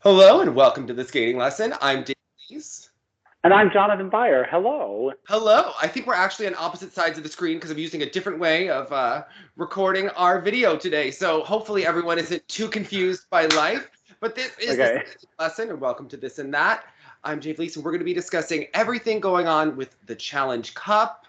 Hello and welcome to the skating lesson. I'm Dave. And I'm Jonathan Byer. Hello. Hello. I think we're actually on opposite sides of the screen because I'm using a different way of recording our video today. So hopefully everyone isn't too confused by life. But this is the skating lesson, and welcome to This and That. I'm Dave Leese, and we're going to be discussing everything going on with the Challenge Cup,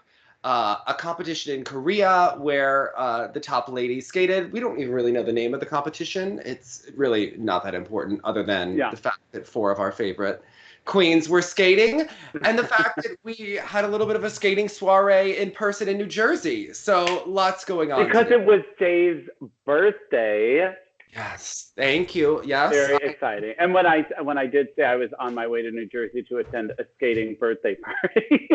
a competition in Korea where the top ladies skated. We don't even really know the name of the competition. It's really not that important other than the fact that four of our favorite queens were skating and the fact that we had a little bit of a skating soiree in person in New Jersey. So lots going on. Because it was Dave's birthday. Yes, thank you. Yes. Very exciting. And when I did say I was on my way to New Jersey to attend a skating birthday party,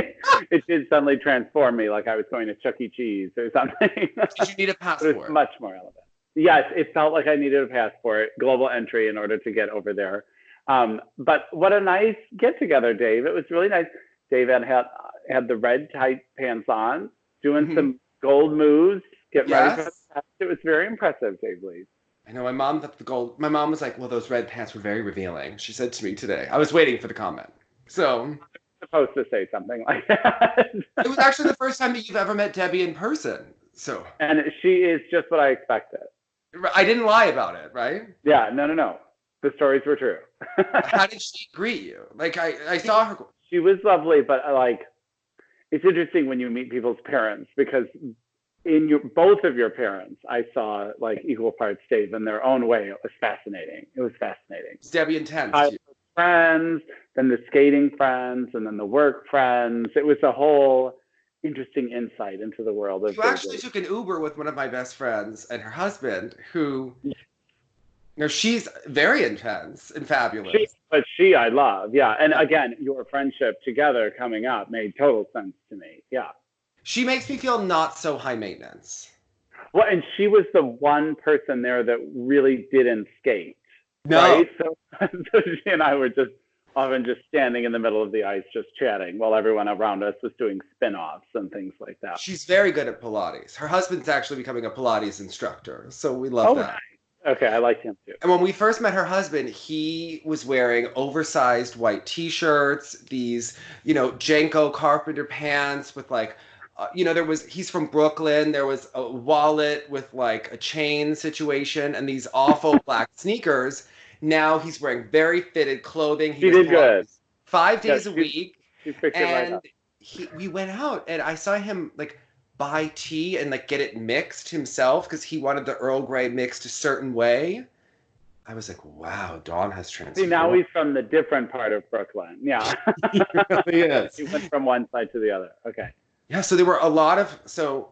it did suddenly transform me like I was going to Chuck E. Cheese or something. Did you need a passport? It was much more relevant. Yes, it felt like I needed a passport, global entry in order to get over there. But what a nice get together, Dave. It was really nice. Dave had the red tight pants on, doing some gold moves, getting ready for the test. It was very impressive, Dave Lee. I know my mom thought the gold. My mom was like, "Well, those red pants were very revealing." She said to me today. I was waiting for the comment. So I'm supposed to say something like that. It was actually the first time that you've ever met Debbie in person. So. And she is just what I expected. I didn't lie about it, right? Yeah. No. The stories were true. How did she greet you? Like I saw her. She was lovely, but it's interesting when you meet people's parents because in both of your parents, I saw equal parts Dave in their own way. It was fascinating. It's Debbie intense. Friends, then the skating friends, and then the work friends. It was a whole interesting insight into the world of. You actually took an Uber with one of my best friends and her husband, who. She's very intense and fabulous. She I love, yeah. And again, your friendship together coming up made total sense to me, yeah. She makes me feel not so high maintenance. Well, and she was the one person there that really didn't skate. No. Right? So she and I were often just standing in the middle of the ice, just chatting while everyone around us was doing spin-offs and things like that. She's very good at Pilates. Her husband's actually becoming a Pilates instructor, so we love that. Nice. Okay, I like him too. And when we first met her husband, he was wearing oversized white t-shirts, these, Janko carpenter pants with he's from Brooklyn. There was a wallet with a chain situation and these awful black sneakers. Now he's wearing very fitted clothing. He did good. 5 days a week. She picked it right up. We went out and I saw him buy tea and get it mixed himself because he wanted the Earl Grey mixed a certain way. I was like, wow, Dawn has transformed. See, now he's from the different part of Brooklyn. Yeah. He really is. He went from one side to the other. Okay. Yeah, so there were a lot of, so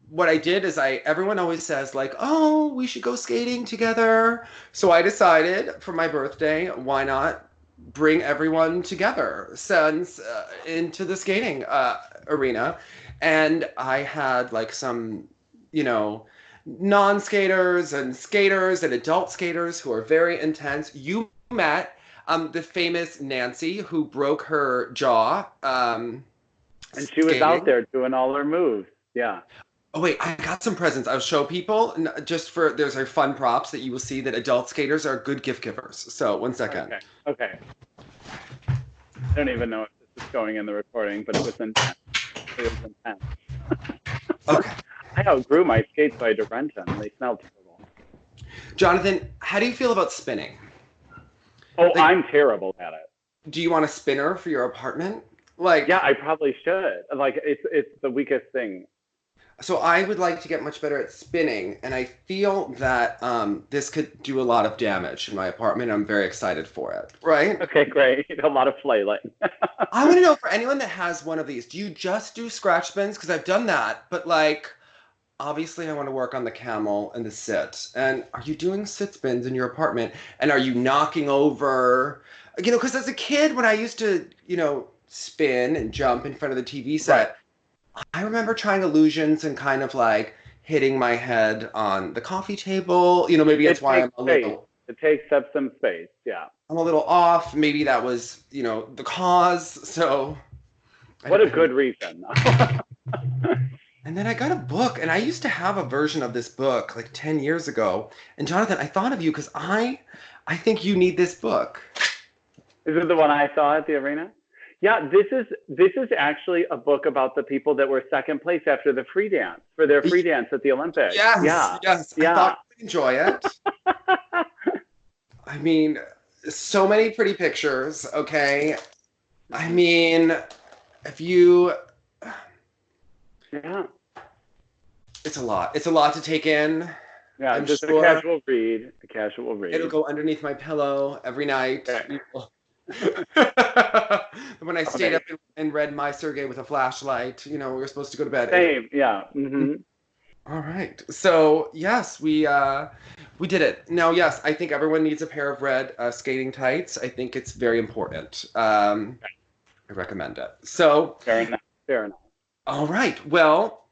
what I did is everyone always says oh, we should go skating together. So I decided for my birthday, why not bring everyone together into the skating arena. And I had some, non-skaters and skaters and adult skaters who are very intense. You met the famous Nancy who broke her jaw. And she was out there doing all her moves. Yeah. Oh, wait, I got some presents. I'll show people there's our fun props that you will see that adult skaters are good gift givers. So 1 second. Okay. I don't even know if this is going in the recording, but it was intense. Okay. I outgrew my skates, so I had to rent them. They smelled terrible. Jonathan, how do you feel about spinning? Oh, I'm terrible at it. Do you want a spinner for your apartment? Yeah, I probably should. It's the weakest thing. So I would like to get much better at spinning, and I feel that this could do a lot of damage in my apartment. I'm very excited for it. Right? Okay, great. A lot of flailing. I want to know, for anyone that has one of these, do you just do scratch spins? Because I've done that, but obviously I want to work on the camel and the sit. And are you doing sit spins in your apartment? And are you knocking over, because as a kid, when I used to, spin and jump in front of the TV set, right. I remember trying illusions and kind of hitting my head on the coffee table. Maybe that's why I'm a little. It takes up some space, yeah. I'm a little off. Maybe that was, the cause. So. What a good reason. And then I got a book, and I used to have a version of this book like 10 years ago. And Jonathan, I thought of you because I think you need this book. Is it the one I saw at the arena? Yeah, this is actually a book about the people that were second place after the free dance, for their free dance at the Olympics. Yes, yeah. yes. Yeah. I thought you'd enjoy it. I mean, so many pretty pictures, okay? I mean, if you... Yeah. It's a lot. It's a lot to take in. Yeah, I'm just sure. a casual read. A casual read. It'll go underneath my pillow every night. Okay. When I stayed up and read My Sergei with a flashlight, we were supposed to go to bed. Same, yeah. Mm-hmm. All right. So yes, we did it. Now, yes, I think everyone needs a pair of red skating tights. I think it's very important. I recommend it. So fair enough. Fair enough. All right. Well,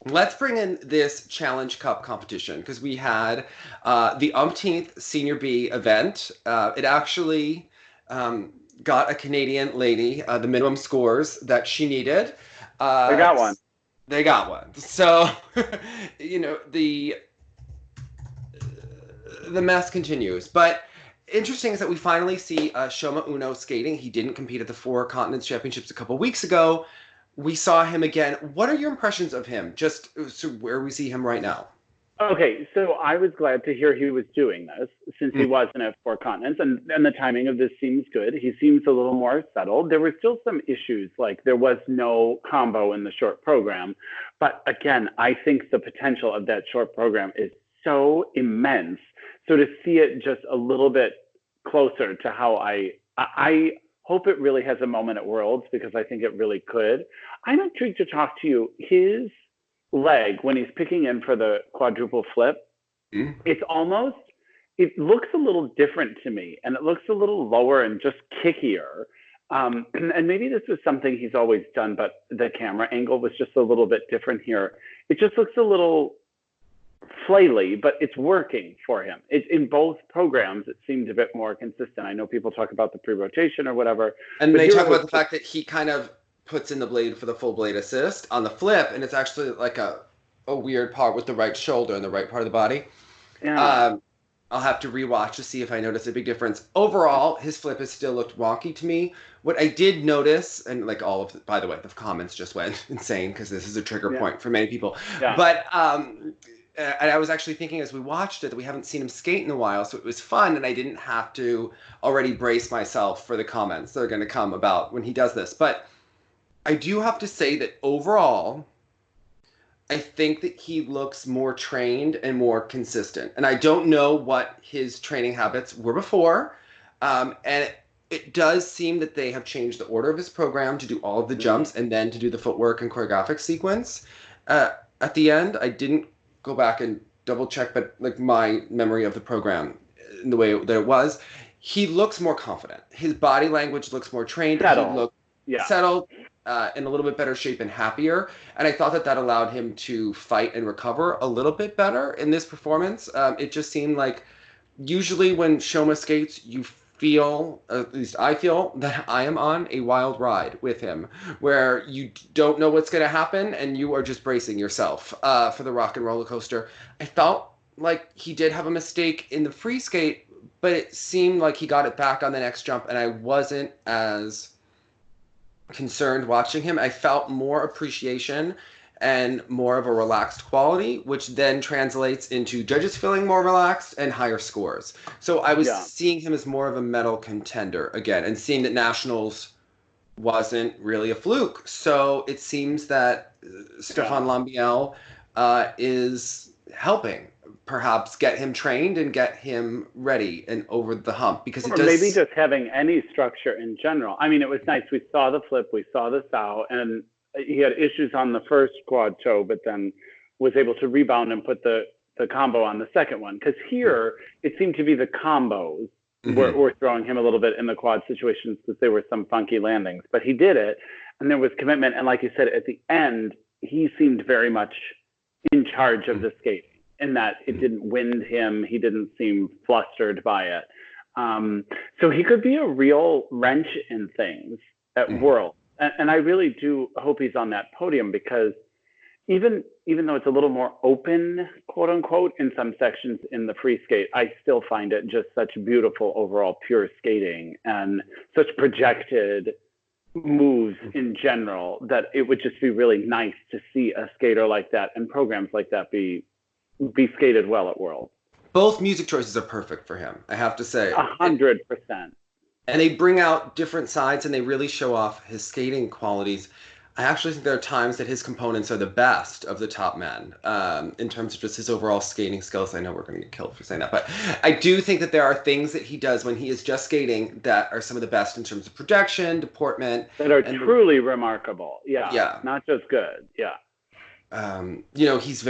let's bring in this Challenge Cup competition because we had the umpteenth Senior B event. It actually got a Canadian lady the minimum scores that she needed. They got one. They got one. So, the mess continues. But interesting is that we finally see Shoma Uno skating. He didn't compete at the Four Continents Championships a couple weeks ago. We saw him again. What are your impressions of him, just so where we see him right now? Okay, so I was glad to hear he was doing this since he wasn't at Four Continents, and the timing of this seems good. He seems a little more settled. There were still some issues, like there was no combo in the short program. But again, I think the potential of that short program is so immense. So to see it just a little bit closer to how I hope it really has a moment at Worlds, because I think it really could. I'm intrigued to talk to you. His leg, when he's picking in for the quadruple flip, it looks a little different to me, and it looks a little lower and just kickier. And maybe this was something he's always done, but the camera angle was just a little bit different here. It just looks a little flaily, but it's working for him. In both programs, it seemed a bit more consistent. I know people talk about the pre-rotation or whatever. And they talk about the fact that he kind of puts in the blade for the full blade assist on the flip, and it's actually like a weird part with the right shoulder and the right part of the body. Yeah. I'll have to rewatch to see if I notice a big difference. Overall, his flip has still looked wonky to me. What I did notice, and like by the way, the comments just went insane because this is a trigger point for many people. Yeah. But and I was actually thinking as we watched it that we haven't seen him skate in a while, so it was fun, and I didn't have to already brace myself for the comments that are going to come about when he does this. But I do have to say that overall, I think that he looks more trained and more consistent. And I don't know what his training habits were before. And it does seem that they have changed the order of his program to do all of the jumps and then to do the footwork and choreographic sequence. At the end, I didn't go back and double check, but like my memory of the program in the way that it was, he looks more confident. His body language looks more trained. Settled. He looked settled. In a little bit better shape and happier. And I thought that allowed him to fight and recover a little bit better in this performance. It just seemed like usually when Shoma skates, you feel, at least I feel, that I am on a wild ride with him, where you don't know what's going to happen and you are just bracing yourself for the rock and roller coaster. I felt like he did have a mistake in the free skate, but it seemed like he got it back on the next jump, and I wasn't as concerned watching him. I felt more appreciation and more of a relaxed quality, which then translates into judges feeling more relaxed and higher scores. So I was seeing him as more of a medal contender again, and seeing that nationals wasn't really a fluke. So it seems that Stefan Lambiel is helping perhaps get him trained and get him ready and over the hump, because maybe just having any structure in general. I mean, it was nice. We saw the flip, we saw the sow, and he had issues on the first quad toe, but then was able to rebound and put the combo on the second one. Because here, it seemed to be the combos were throwing him a little bit in the quad situations, because there were some funky landings. But he did it, and there was commitment. And like you said, at the end, he seemed very much in charge of the skating, in that it didn't wind him. He didn't seem flustered by it. So he could be a real wrench in things at World. And I really do hope he's on that podium, because even though it's a little more open, quote unquote, in some sections in the free skate, I still find it just such beautiful overall pure skating and such projected moves in general that it would just be really nice to see a skater like that and programs like that be skated well at Worlds. Both music choices are perfect for him, I have to say. 100%. And they bring out different sides and they really show off his skating qualities. I actually think there are times that his components are the best of the top men in terms of just his overall skating skills. I know we're going to get killed for saying that, but I do think that there are things that he does when he is just skating that are some of the best in terms of projection, deportment. That are truly remarkable. Yeah. Yeah. Not just good. Yeah. You know, he's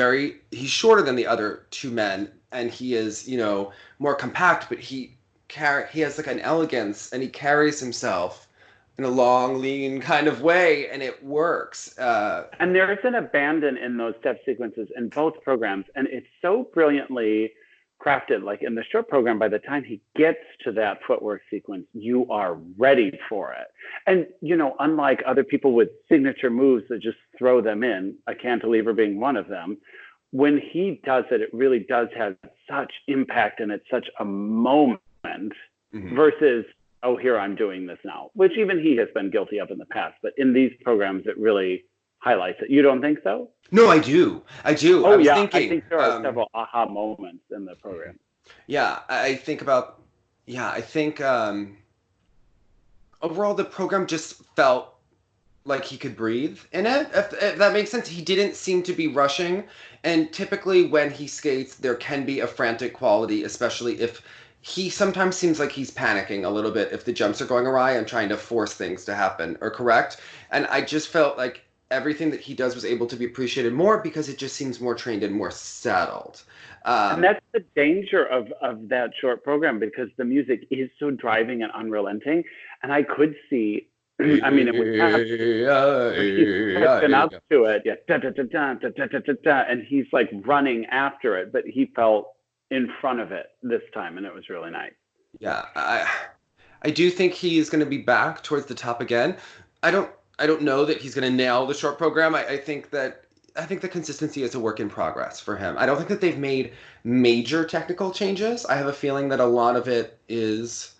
shorter than the other two men and he is, you know, more compact, but he has like an elegance and he carries himself in a long, lean kind of way, and it works. And there's an abandon in those step sequences in both programs, and it's so brilliantly crafted. Like in the short program, by the time he gets to that footwork sequence, you are ready for it. And, you know, unlike other people with signature moves that just throw them in, a cantilever being one of them, when he does it, it really does have such impact and it's such a moment versus, oh, here I'm doing this now, which even he has been guilty of in the past. But in these programs, it really highlights it. You don't think so? No, I do. Oh, I think there are several aha moments in the program. Yeah, I think overall the program just felt like he could breathe in it, if that makes sense. He didn't seem to be rushing. And typically when he skates, there can be a frantic quality, especially if he sometimes seems like he's panicking a little bit if the jumps are going awry and trying to force things to happen or correct. And I just felt like everything that he does was able to be appreciated more because it just seems more trained and more settled. And that's the danger of that short program because the music is so driving and unrelenting. And I could see, I mean, it was he's been up to it, and he's like running after it, but he felt in front of it this time, and it was really nice. Yeah, I do think he's going to be back towards the top again. I don't know that he's going to nail the short program. I think the consistency is a work in progress for him. I don't think that they've made major technical changes. I have a feeling that a lot of it is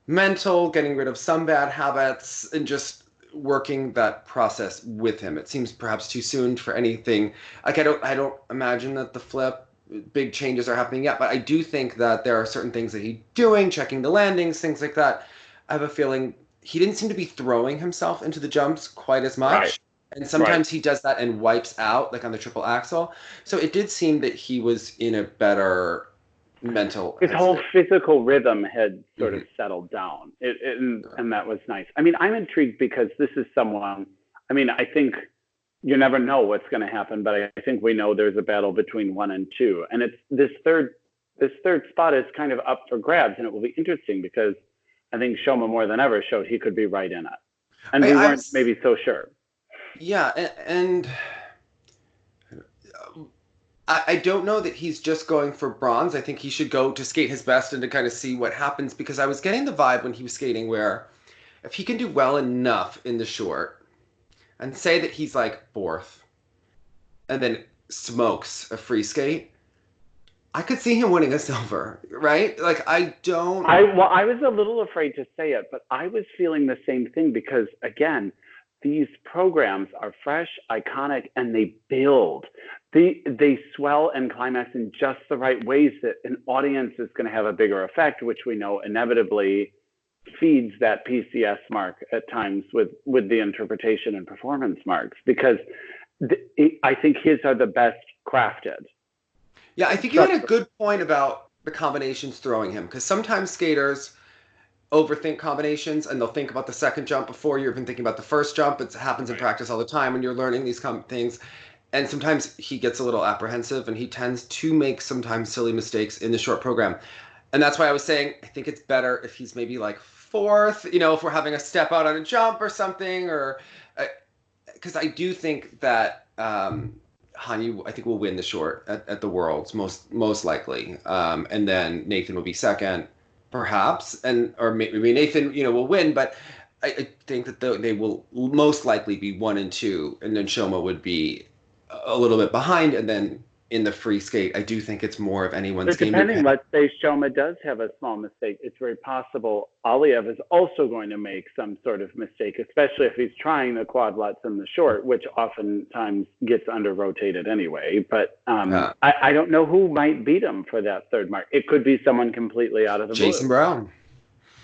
mental, getting rid of some bad habits, and just working that process with him. It seems perhaps too soon for anything. Like I don't imagine that the flip big changes are happening yet, but I do think that there are certain things that he's doing, checking the landings, things like that. I have a feeling he didn't seem to be throwing himself into the jumps quite as much. Right. And sometimes he does that and wipes out, like on the triple axel. So it did seem that he was in a better mental. His whole physical rhythm had sort of settled down. And that was nice. I mean, I'm intrigued because this is someone, I mean, I think you never know what's going to happen, but I think we know there's a battle between 1 and 2. And it's this third spot is kind of up for grabs, and it will be interesting because I think Shoma more than ever showed he could be right in it. And we weren't maybe so sure. Yeah, and I don't know that he's just going for bronze. I think he should go to skate his best and to kind of see what happens, because I was getting the vibe when he was skating where if he can do well enough in the short and say that he's like 4th and then smokes a free skate, I could see him winning a silver, right? Like I was a little afraid to say it, but I was feeling the same thing because again, these programs are fresh, iconic, and they build. They swell and climax in just the right ways that an audience is going to have a bigger effect, which we know inevitably feeds that PCS mark at times with the interpretation and performance marks, because I think his are the best crafted. Yeah, I think you had a good point about the combinations throwing him, because sometimes skaters overthink combinations and they'll think about the second jump before you're even thinking about the first jump. It happens in practice all the time when you're learning these things. And sometimes he gets a little apprehensive and he tends to make sometimes silly mistakes in the short program. And that's why I was saying, I think it's better if he's maybe like 4th, you know, if we're having a step out on a jump or something, or because I do think that Hanyu, I think, will win the short at the Worlds most likely. And then Nathan will be second, perhaps, or maybe Nathan, you know, will win. But I think that they will most likely be 1 and 2, and then Shoma would be a little bit behind, and then in the free skate, I do think it's more of anyone's game. Depending, let's say Shoma does have a small mistake, it's very possible Aliev is also going to make some sort of mistake, especially if he's trying the quadlets in the short, which oftentimes gets under-rotated anyway. But I don't know who might beat him for that third mark. It could be someone completely out of the blue. Jason Brown.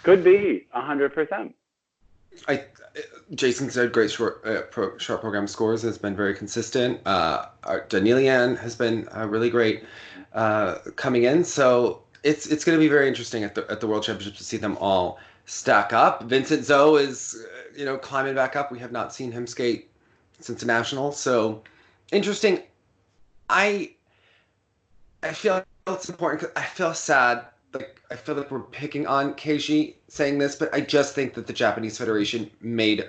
Could be, 100%. Jason said great short program scores, has been very consistent. Danielian has been really great coming in. So it's going to be very interesting at the World Championships to see them all stack up. Vincent Zoe is climbing back up. We have not seen him skate since the national. So interesting. I feel it's important because I feel sad. I feel like we're picking on Keiji saying this, but I just think that the Japanese Federation made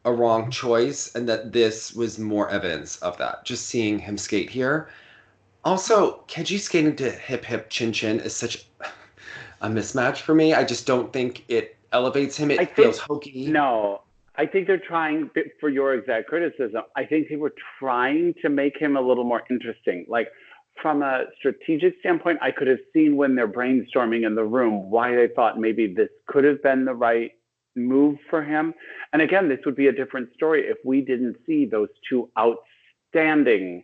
a wrong choice, and that this was more evidence of that. Just seeing him skate here. Also, Keiji skating to hip hip chin chin is such a mismatch for me. I just don't think it elevates him. It feels hokey. No, I think they're trying, for your exact criticism, I think they were trying to make him a little more interesting. Like, from a strategic standpoint, I could have seen when they're brainstorming in the room why they thought maybe this could have been the right move for him. And again, this would be a different story if we didn't see those two outstanding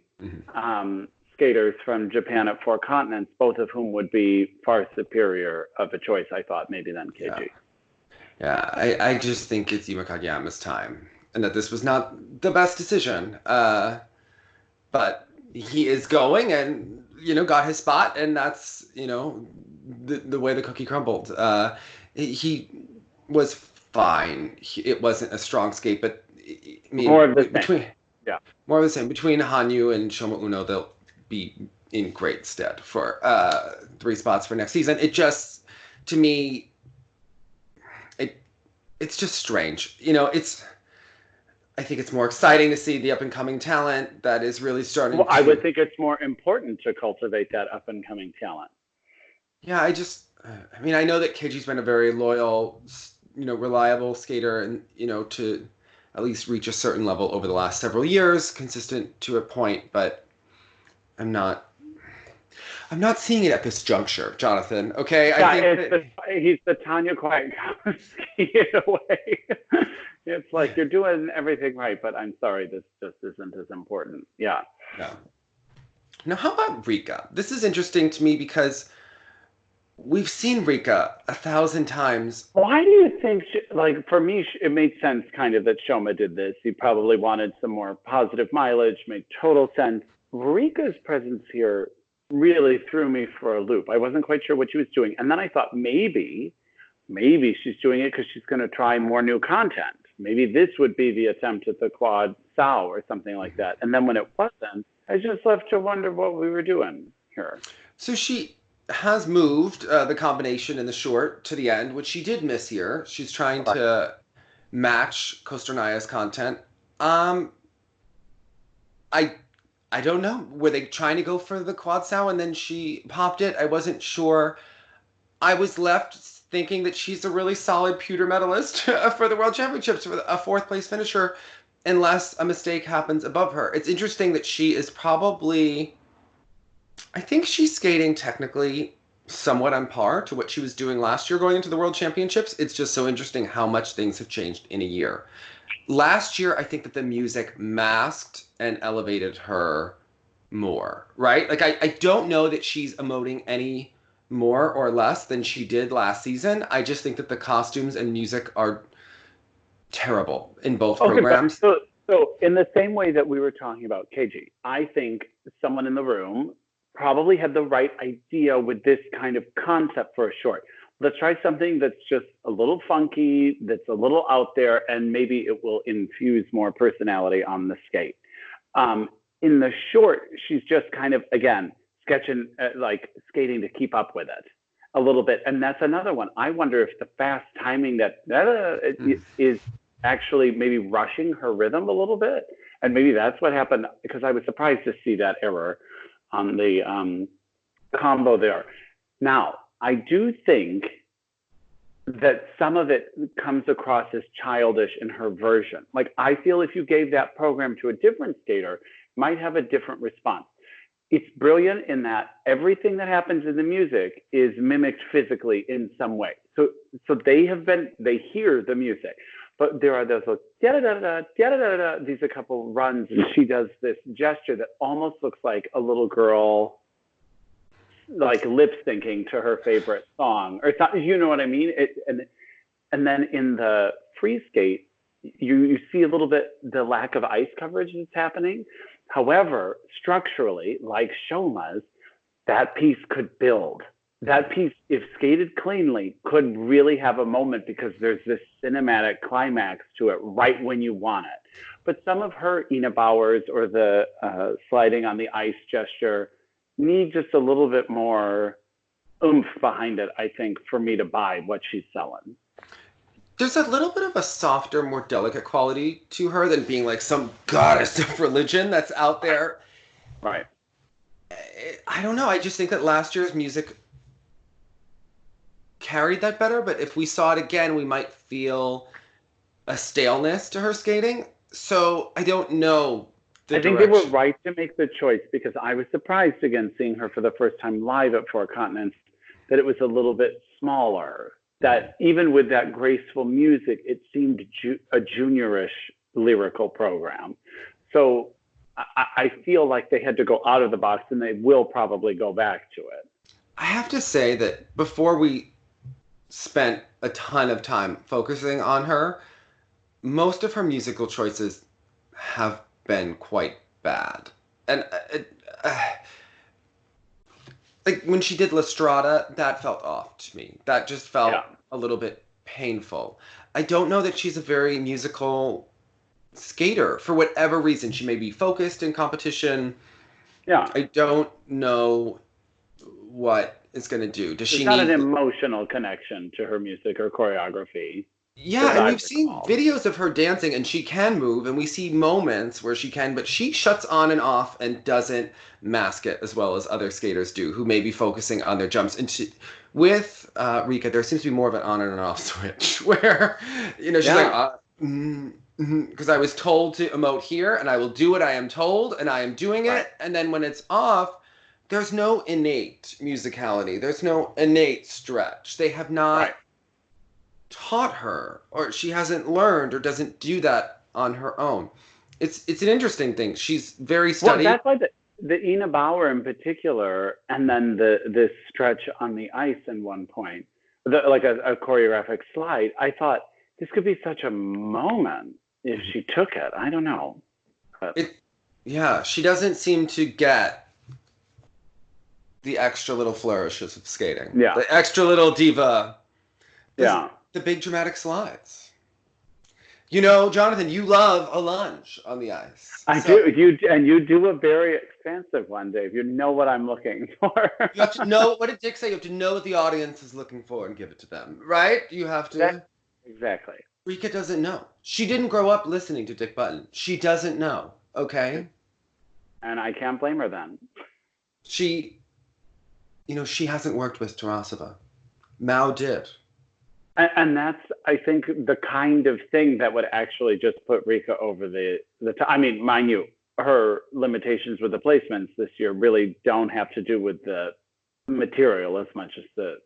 skaters from Japan at Four Continents, both of whom would be far superior of a choice, I thought, maybe than Keiji. Yeah, I just think it's Yuma Kageyama's time, and that this was not the best decision. But he is going and, got his spot, and that's, the way the cookie crumbled. He was fine. It wasn't a strong skate, but I mean, more of the same. More of the same. Between Hanyu and Shoma Uno, they'll be in great stead for 3 spots for next season. It just, to me, it's just strange. I think it's more exciting to see the up-and-coming talent that is really starting I would think it's more important to cultivate that up-and-coming talent. Yeah, I know that Keiji's been a very loyal, reliable skater, and, to at least reach a certain level over the last several years, consistent to a point, but I'm not seeing it at this juncture, Jonathan. Okay, he's the Tanya quiet in a way. It's like you're doing everything right, but I'm sorry, this just isn't as important. Yeah. No. Now, how about Rika? This is interesting to me because we've seen Rika 1,000 times. Why do you think, for me, it made sense kind of that Shoma did this. He probably wanted some more positive mileage, made total sense. Rika's presence here really threw me for a loop. I wasn't quite sure what she was doing. And then I thought maybe she's doing it because she's going to try more new content. Maybe this would be the attempt at the quad sow or something like that. And then when it wasn't, I just left to wonder what we were doing here. So she has moved the combination in the short to the end, which she did miss here. She's trying to match Kosternaya's content. I don't know. Were they trying to go for the quad sow and then she popped it? I wasn't sure. I was left thinking that she's a really solid pewter medalist for the World Championships, for a 4th place finisher, unless a mistake happens above her. It's interesting that she is probably, I think she's skating technically somewhat on par to what she was doing last year going into the World Championships. It's just so interesting how much things have changed in a year. Last year, I think that the music masked and elevated her more, right? Like, I don't know that she's emoting any more or less than she did last season. I just think that the costumes and music are terrible in both programs. So in the same way that we were talking about Keiji, I think someone in the room probably had the right idea with this kind of concept for a short. Let's try something that's just a little funky, that's a little out there, and maybe it will infuse more personality on the skate. In the short, she's just kind of, again, sketching, skating to keep up with it a little bit. And that's another one. I wonder if the fast timing that is actually maybe rushing her rhythm a little bit. And maybe that's what happened, because I was surprised to see that error on the combo there. Now, I do think that some of it comes across as childish in her version. Like, I feel if you gave that program to a different skater, might have a different response. It's brilliant in that everything that happens in the music is mimicked physically in some way. So they hear the music, but there are those these a couple runs, and she does this gesture that almost looks like a little girl, like lip syncing to her favorite song, or something. You know what I mean? And then in the free skate, you see a little bit the lack of ice coverage that's happening. However, structurally, like Shoma's, that piece could build. That piece, if skated cleanly, could really have a moment because there's this cinematic climax to it right when you want it. But some of her Ina Bauers or the sliding on the ice gesture need just a little bit more oomph behind it, I think, for me to buy what she's selling. There's a little bit of a softer, more delicate quality to her than being like some goddess of religion that's out there. Right. I don't know. I just think that last year's music carried that better, but if we saw it again, we might feel a staleness to her skating. So I don't know. I think they were right to make the choice because I was surprised again seeing her for the first time live at Four Continents that it was a little bit smaller. That even with that graceful music, it seemed a juniorish lyrical program. So I feel like they had to go out of the box, and they will probably go back to it. I have to say that before we spent a ton of time focusing on her, most of her musical choices have been quite bad. And like when she did La Strada, that felt off to me. That just felt a little bit painful. I don't know that she's a very musical skater for whatever reason. She may be focused in competition. Yeah. I don't know what it's going to do. Does she not need an emotional connection to her music or choreography? Yeah, and we've seen videos of her dancing, and she can move, and we see moments where she can, but she shuts on and off and doesn't mask it as well as other skaters do, who may be focusing on their jumps. And with Rika, there seems to be more of an on and an off switch, where, you know, she's like, because I was told to emote here, and I will do what I am told, and I am doing it, and then when it's off, there's no innate musicality. There's no innate stretch. They have not taught her, or she hasn't learned or doesn't do that on her own. It's an interesting thing. She's very studied. Well, that's why the Ina Bauer in particular, and then this stretch on the ice in one point, like a choreographic slide, I thought this could be such a moment if she took it. I don't know. She doesn't seem to get the extra little flourishes of skating. Yeah. The extra little diva. Yeah. The big dramatic slides. You know, Jonathan, you love a lunge on the ice. I do. You do a very expansive one, Dave. You know what I'm looking for. You have to know, what did Dick say? You have to know what the audience is looking for and give it to them, right? You have to. Exactly. Rika doesn't know. She didn't grow up listening to Dick Button. She doesn't know, okay? And I can't blame her then. She hasn't worked with Tarasova. Mao did. And that's, I think, the kind of thing that would actually just put Rika over the top. I mean, mind you, her limitations with the placements this year really don't have to do with the material as much as the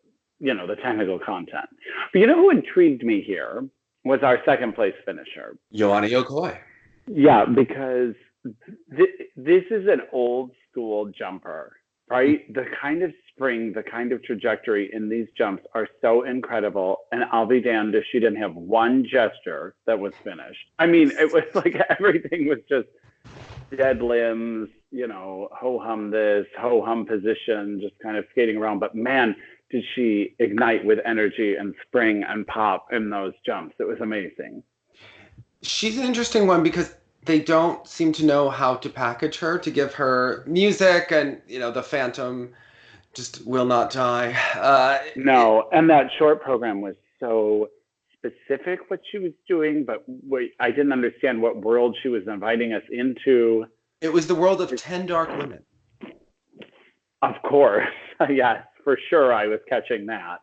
technical content. But you know who intrigued me here was our second place finisher, Johanna Yokoi. Yeah, because this is an old school jumper, right? The kind of spring, the kind of trajectory in these jumps are so incredible. And I'll be damned if she didn't have one gesture that was finished. I mean, it was like everything was just dead limbs, ho-hum this, ho-hum position, just kind of skating around. But man, did she ignite with energy and spring and pop in those jumps. It was amazing. She's an interesting one because they don't seem to know how to package her to give her music, and the Phantom just will not die. No, and that short program was so specific what she was doing, but I didn't understand what world she was inviting us into. It was the world of 10 Dark Women. Of course, yes, for sure I was catching that.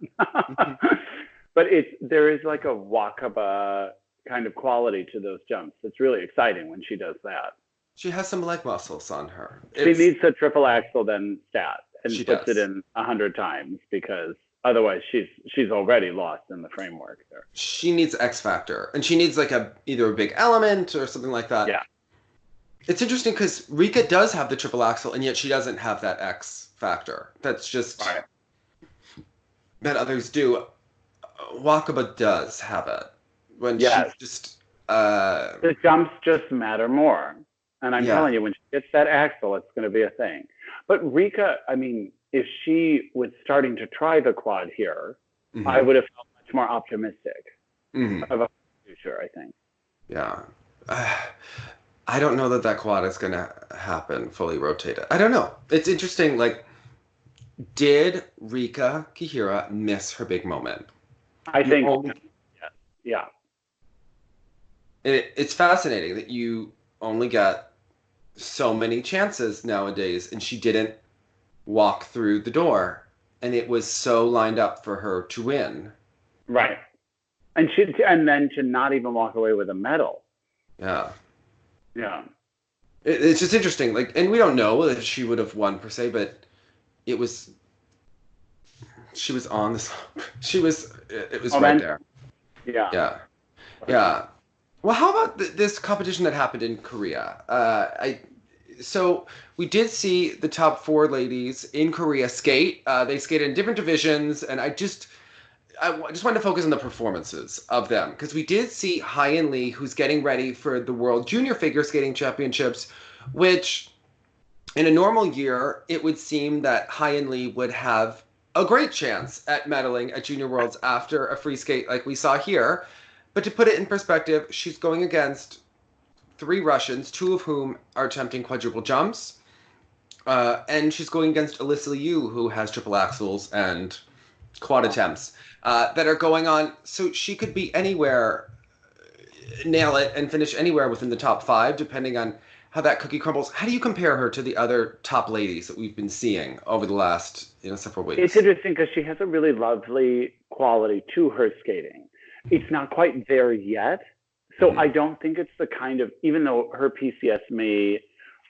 But there is like a wakaba kind of quality to those jumps. It's really exciting when she does that. She has some leg muscles on her. She needs a triple axel then stat and She puts does. it in 100 times because otherwise she's already lost in the framework there. She needs X factor, and she needs like either a big element or something like that. Yeah. It's interesting because Rika does have the triple axel, and yet she doesn't have that X factor. That's just Right. that others do. Wakaba does have it when Yes. she's just. The jumps just matter more. And I'm telling you, when she gets that axle, it's going to be a thing. But Rika, I mean, if she was starting to try the quad here, I would have felt much more optimistic of a future, I think. Yeah. I don't know that quad is going to happen, fully rotated. I don't know. It's interesting, like, did Rika Kihira miss her big moment? I think, yeah. It's fascinating that you only get so many chances nowadays, and she didn't walk through the door, and it was so lined up for her to win. Right. And then to not even walk away with a medal. Yeah. Yeah. It's just interesting, like, and we don't know if she would have won per se, but she was on this. It was right there. Yeah. Yeah. Yeah. Well, how about this competition that happened in Korea? So we did see the top 4 ladies in Korea skate. They skated in different divisions, and I just wanted to focus on the performances of them because we did see Hyein Lee, who's getting ready for the World Junior Figure Skating Championships, which in a normal year it would seem that Hyein Lee would have a great chance at medaling at Junior Worlds after a free skate like we saw here. But to put it in perspective, she's going against 3 Russians, 2 of whom are attempting quadruple jumps. And she's going against Alyssa Liu, who has triple axels and quad attempts that are going on. So she could be anywhere, nail it, and finish anywhere within the top 5, depending on how that cookie crumbles. How do you compare her to the other top ladies that we've been seeing over the last several weeks? It's interesting because she has a really lovely quality to her skating. It's not quite there yet. So I don't think it's the kind of, even though her PCS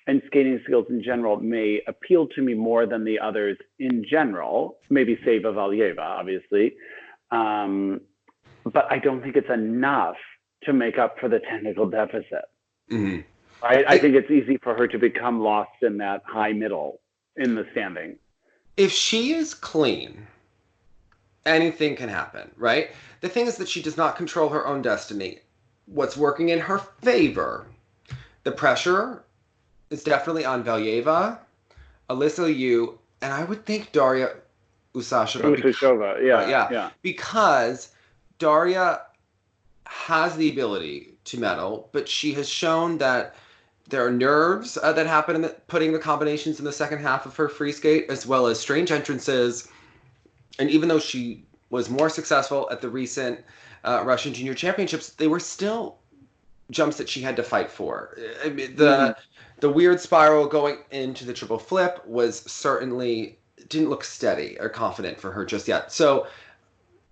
and skating skills in general may appeal to me more than the others in general, maybe save Valieva, obviously. But I don't think it's enough to make up for the technical deficit. Right? I think it's easy for her to become lost in that high middle in the standing. If she is clean, anything can happen, right? The thing is that she does not control her own destiny. What's working in her favor, the pressure is definitely on Valieva, Alyssa Liu, and I would think Daria Usashova. Yeah. Because Daria has the ability to medal, but she has shown that there are nerves that happen in putting the combinations in the second half of her free skate, as well as strange entrances. And even though she was more successful at the recent Russian Junior Championships, they were still jumps that she had to fight for. I mean, the weird spiral going into the triple flip was certainly didn't look steady or confident for her just yet. So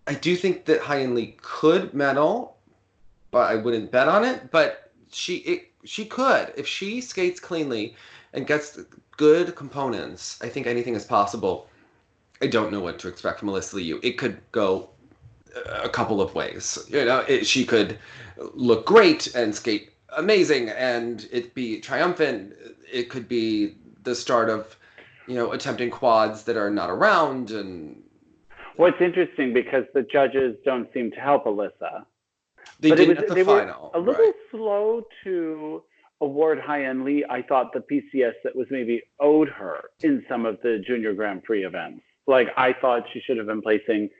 I do think that Hyein Lee could medal, but I wouldn't bet on it. But she could if she skates cleanly and gets good components. I think anything is possible. I don't know what to expect from Alyssa Liu. It could go a couple of ways. She could look great and skate amazing and it be triumphant. It could be the start of, attempting quads that are not around. And what's interesting because the judges don't seem to help Alyssa. They didn't at the final. Were a little slow to award Hyein Lee. I thought the PCS that was maybe owed her in some of the Junior Grand Prix events. Like I thought she should have been placing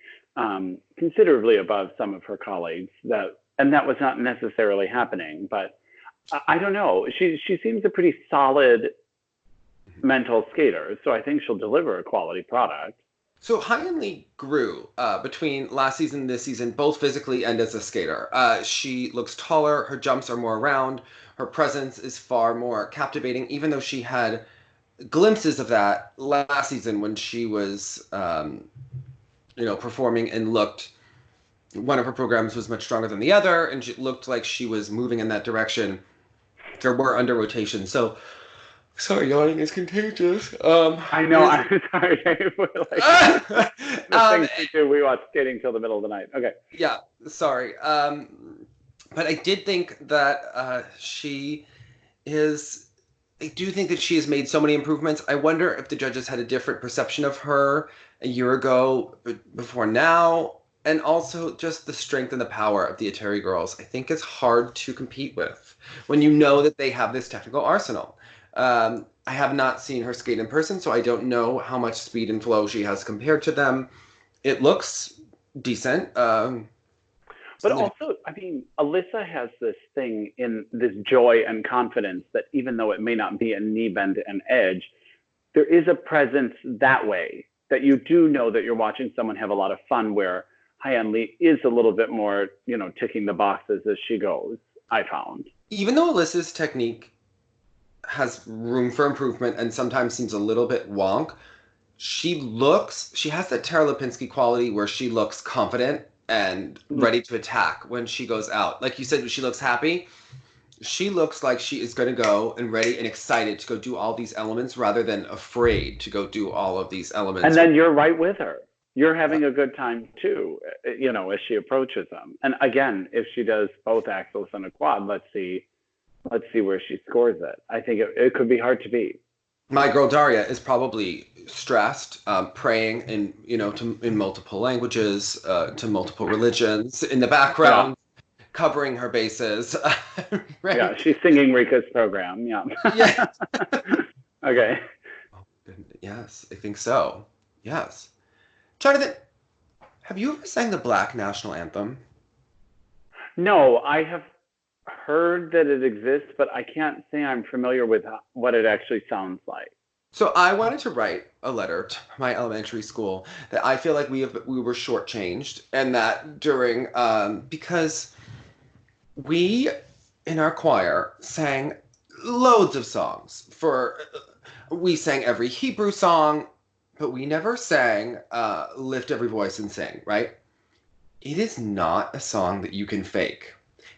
considerably above some of her colleagues, and that was not necessarily happening. But I don't know. She seems a pretty solid mental skater, so I think she'll deliver a quality product. So Hyein Lee grew between last season and this season, both physically and as a skater. She looks taller. Her jumps are more round. Her presence is far more captivating, even though she had glimpses of that last season when she was, performing and looked, one of her programs was much stronger than the other, and it looked like she was moving in that direction. there were under rotation. So, sorry, yawning is contagious. I know. I'm sorry. The things we do, we watch skating till the middle of the night. Okay. Yeah, sorry. But I did think that she is. I do think that she has made so many improvements. I wonder if the judges had a different perception of her a year ago before now. And also just the strength and the power of the Eteri girls, I think is hard to compete with when you know that they have this technical arsenal. I have not seen her skate in person, so I don't know how much speed and flow she has compared to them. It looks decent. But also, I mean, Alyssa has this thing in this joy and confidence that even though it may not be a knee bend and edge, there is a presence that way that you do know that you're watching someone have a lot of fun, where Hyan Lee is a little bit more, ticking the boxes as she goes, I found. Even though Alyssa's technique has room for improvement and sometimes seems a little bit wonk, she has that Tara Lipinski quality where she looks confident and ready to attack when she goes out. Like you said, she looks happy. She looks like she is going to go and ready and excited to go do all these elements rather than afraid to go do all of these elements. And then you're right with her. You're having a good time too, as she approaches them. And again, if she does both axles and a quad, let's see where she scores it. I think it could be hard to beat. My girl Daria is probably stressed, praying in multiple languages, to multiple religions in the background, covering her bases. Right? Yeah, she's singing Rika's program. Yeah. Yeah. Okay. Yes, I think so. Yes. Jonathan, have you ever sang the Black National Anthem? No, I have heard that it exists, but I can't say I'm familiar with what it actually sounds like. So I wanted to write a letter to my elementary school that I feel like we were shortchanged, and that during because we in our choir sang loads of songs. We sang every Hebrew song, but we never sang Lift Every Voice and Sing, right? It is not a song that you can fake.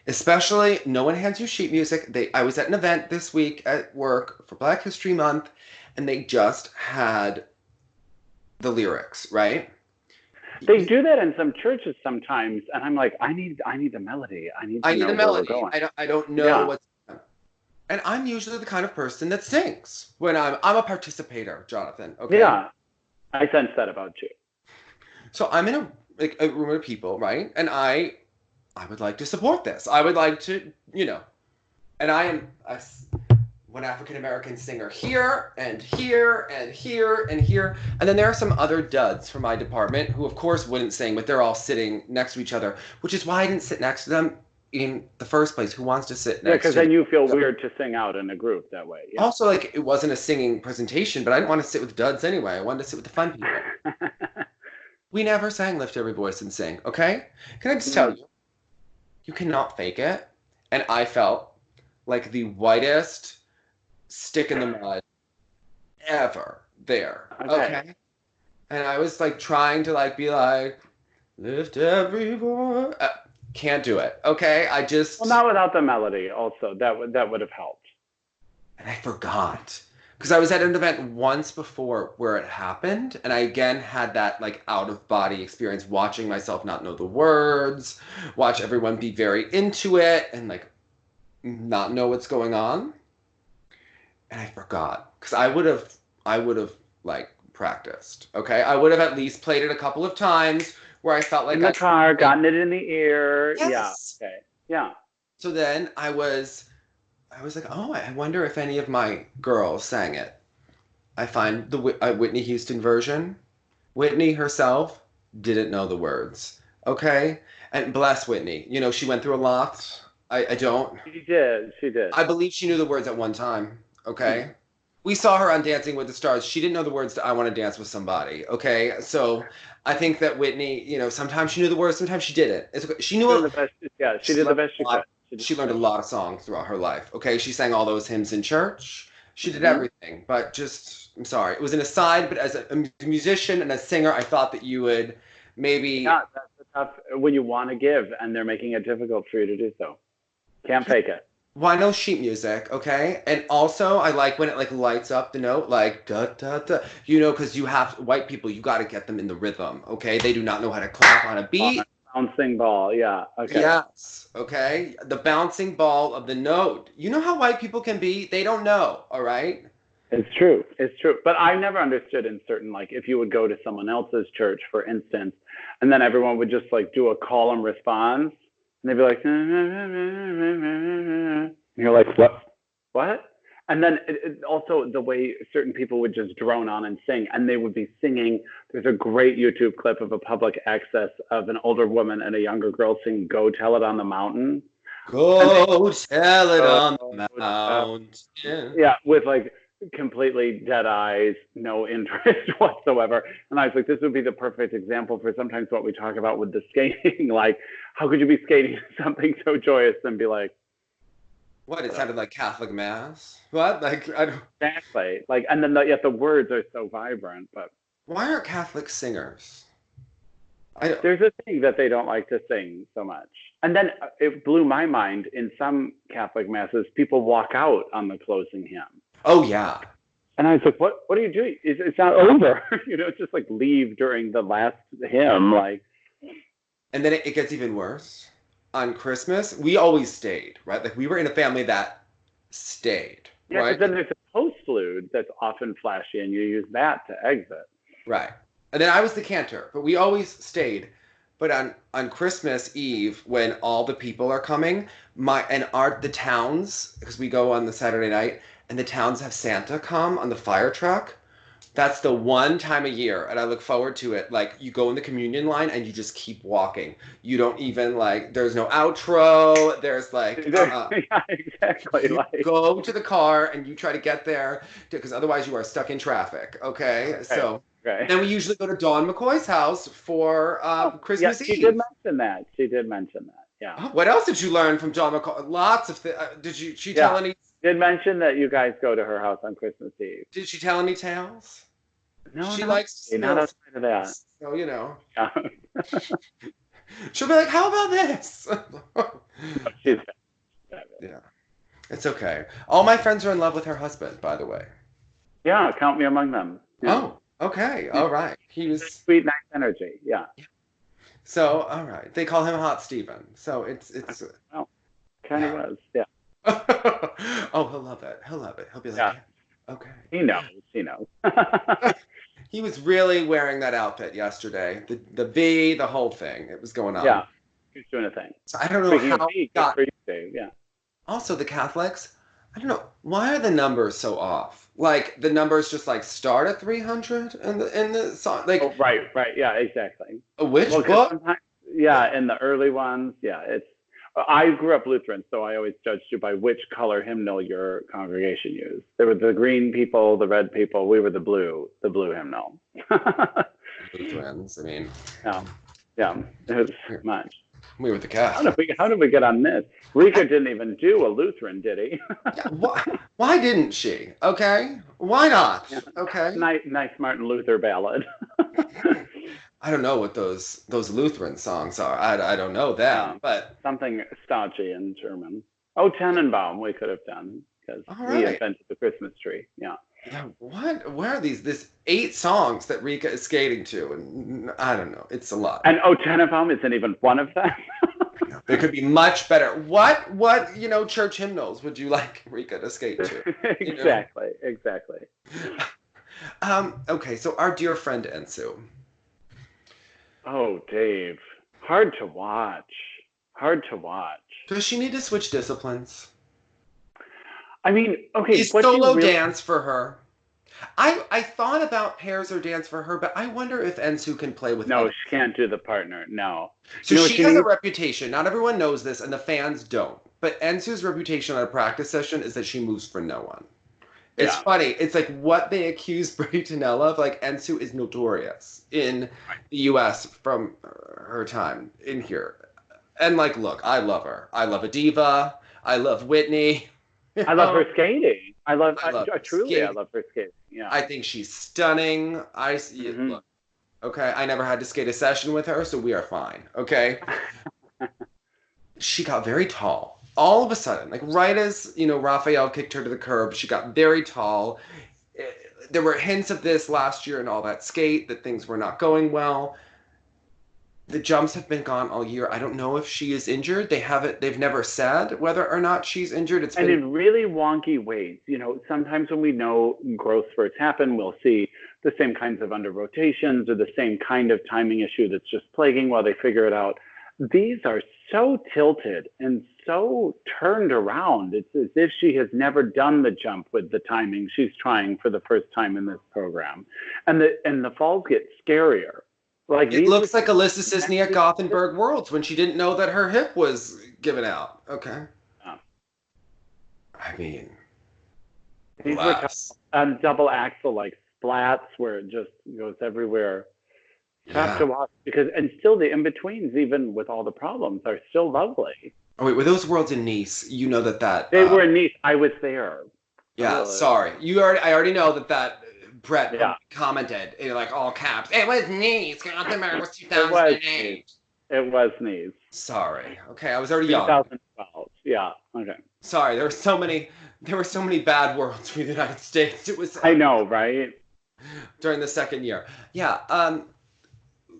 Especially, no one hands you sheet music. I was at an event this week at work for Black History Month, and they just had the lyrics, right? They do that in some churches sometimes, and I'm like, I need the melody. I need the melody. I don't know what's. And I'm usually the kind of person that sings when I'm a participator, Jonathan. Okay. Yeah, I sense that about you. So I'm in a room of people, right? And I would like to support this. I would like to, and I am one African-American singer here and here and here and here. And then there are some other duds from my department who, of course, wouldn't sing, but they're all sitting next to each other, which is why I didn't sit next to them in the first place. Who wants to sit next to? Yeah, because then you feel weird to sing out in a group that way. Yeah. Also, it wasn't a singing presentation, but I didn't want to sit with duds anyway. I wanted to sit with the fun people. We never sang Lift Every Voice and Sing, okay? Can I just tell you, you cannot fake it. And I felt like the whitest stick in the mud ever there, okay? And I was trying to be lift every voice. Can't do it, okay? Well, not without the melody also. That would have helped. And I forgot. Because I was at an event once before where it happened, and I again had that out-of-body experience, watching myself not know the words, watch everyone be very into it, and not know what's going on. And I forgot, because I would have practiced. Okay, I would have at least played it a couple of times where I felt like in the car, gotten it in the ear. Yes. Yeah. Okay. Yeah. So then I was like, oh, I wonder if any of my girls sang it. I find the Whitney Houston version. Whitney herself didn't know the words. Okay? And bless Whitney. She went through a lot. I don't. She did. I believe she knew the words at one time. Okay? We saw her on Dancing with the Stars. She didn't know the words to I Want to Dance with Somebody. Okay? So I think that Whitney, sometimes she knew the words, sometimes she didn't. She knew the best. Yeah, she did the best she could. She learned a lot of songs throughout her life. Okay, she sang all those hymns in church. She did everything. But I'm sorry, it was an aside. But as a musician and a singer, I thought that you would maybe. Yeah, that's tough when you want to give, and they're making it difficult for you to do so. Can't fake it. Well, I know sheet music, okay? And also, I like when it like lights up the note, like da da da. You know, because you have white people, you got to get them in the rhythm, okay? They do not know how to clap on a beat. Bouncing ball, yeah. Okay. Yes, okay? The bouncing ball of the note. You know how white people can be? They don't know, all right? It's true. It's true. But I never understood in certain, like, if you would go to someone else's church, for instance, and then everyone would just like do a call and response, and they'd be like, and you're like, what? And then also the way certain people would just drone on and sing, and they would be singing. There's a great YouTube clip of a public access of an older woman and a younger girl singing "Go Tell It on the Mountain." Go tell it on the mountain. Yeah, with like completely dead eyes, no interest whatsoever. And I was like, this would be the perfect example for sometimes what we talk about with the skating. Like, how could you be skating something so joyous and be like, what? It sounded like Catholic Mass. What? Like, I don't... Exactly. Like, and then yet the words are so vibrant. But why aren't Catholic singers? There's a thing that they don't like to sing so much. And then it blew my mind. In some Catholic masses, people walk out on the closing hymn. Oh yeah. And I was like, what are you doing? It's not over. It's just like leave during the last hymn, like. And then it gets even worse. On Christmas, we always stayed, right? Like we were in a family that stayed, yeah, right? But then there's a postlude that's often flashy, and you use that to exit. Right. And then I was the cantor, but we always stayed. But on Christmas Eve, when all the people are coming, the towns, because we go on the Saturday night, and the towns have Santa come on the fire truck. That's the one time a year, and I look forward to it. Like, you go in the communion line, and you just keep walking. You don't even, like, there's no outro. There's, like... Yeah, exactly. You go to the car, and you try to get there, because otherwise you are stuck in traffic, okay? So... Okay. Then we usually go to Dawn McCoy's house for Christmas Eve. She did mention that. Yeah. Oh, what else did you learn from Dawn McCoy? Lots of things. Did she tell any? Did mention that you guys go to her house on Christmas Eve. Did she tell any tales? No, she likes not outside of that. So she'll be like, "How about this?" She's yeah, it's okay. All my friends are in love with her husband, by the way. Yeah, count me among them. Yeah. Oh. Okay, all right. He was sweet, nice energy. Yeah. So, all right. They call him Hot Steven. So it's kind of was. Yeah. Oh, he'll love it. He'll be like, yeah. Okay. He knows. He was really wearing that outfit yesterday. The V, the whole thing. It was going on. Yeah. He was doing a thing. So I don't know how he got for you, Dave. Yeah. Also, the Catholics, I don't know, why are the numbers so off? Like, the numbers just, like, start at 300 in the song? Like, oh, right. Yeah, exactly. Which book? Yeah, in the early ones, yeah. I grew up Lutheran, so I always judged you by which color hymnal your congregation used. There were the green people, the red people. We were the blue hymnal. Lutherans, I mean. Yeah, it was much. We were the Catholics. How did we get on this? Rika didn't even do a Lutheran, did he? Why didn't she? Okay, why not? Yeah. Okay. Nice Martin Luther ballad. I don't know what those Lutheran songs are. I don't know them, but something stodgy in German. Oh, Tannenbaum we could have done because we invented the Christmas tree. Yeah. Yeah, where are these? This 8 songs that Rika is skating to, and I don't know. It's a lot. And Tannenbaum isn't even one of them. There could be much better. What church hymnals would you like Rika to skate to? Exactly. Okay, so our dear friend Ensu. Oh, Dave, hard to watch. Does she need to switch disciplines? I mean, okay. Solo dance for her. I thought about pairs or dance for her, but I wonder if Ensu can play with. No, she can't do the partner. No. So she has a reputation. Not everyone knows this, and the fans don't. But Ensu's reputation at a practice session is that she moves for no one. It's funny. It's like what they accuse Brady Tonella of. Like, Ensu is notorious in the U.S. from her time in here. And like, look, I love her. I love a diva. I love Whitney. I love her skating. I love her skating. Yeah. I think she's stunning. Look, okay, I never had to skate a session with her, so we are fine. Okay. She got very tall, all of a sudden, like right as, Raphael kicked her to the curb, she got very tall. There were hints of this last year in all that skate, that things were not going well. The jumps have been gone all year. I don't know if she is injured. They've never said whether or not she's injured. And in really wonky ways. Sometimes when we know growth spurts happen, we'll see the same kinds of under rotations or the same kind of timing issue that's just plaguing while they figure it out. These are so tilted and so turned around. It's as if she has never done the jump with the timing she's trying for the first time in this program. And the falls get scarier. Like it looks like Alyssa Sisney at Gothenburg Worlds when she didn't know that her hip was given out. Okay. Oh. I mean, these were double axle like splats where it just goes everywhere. Tough to watch and still the in-betweens, even with all the problems, are still lovely. Oh wait, were those Worlds in Nice? You know that they were in Nice. I was there. Yeah, sorry. I already know that Brett commented in like all caps. It was Nice. Gothenburg was 2008. It was Nice. Sorry. Okay, I was already young. 2012. Yeah. Okay. Sorry, there were so many bad Worlds for the United States. It was. I know, right? During the second year. Yeah.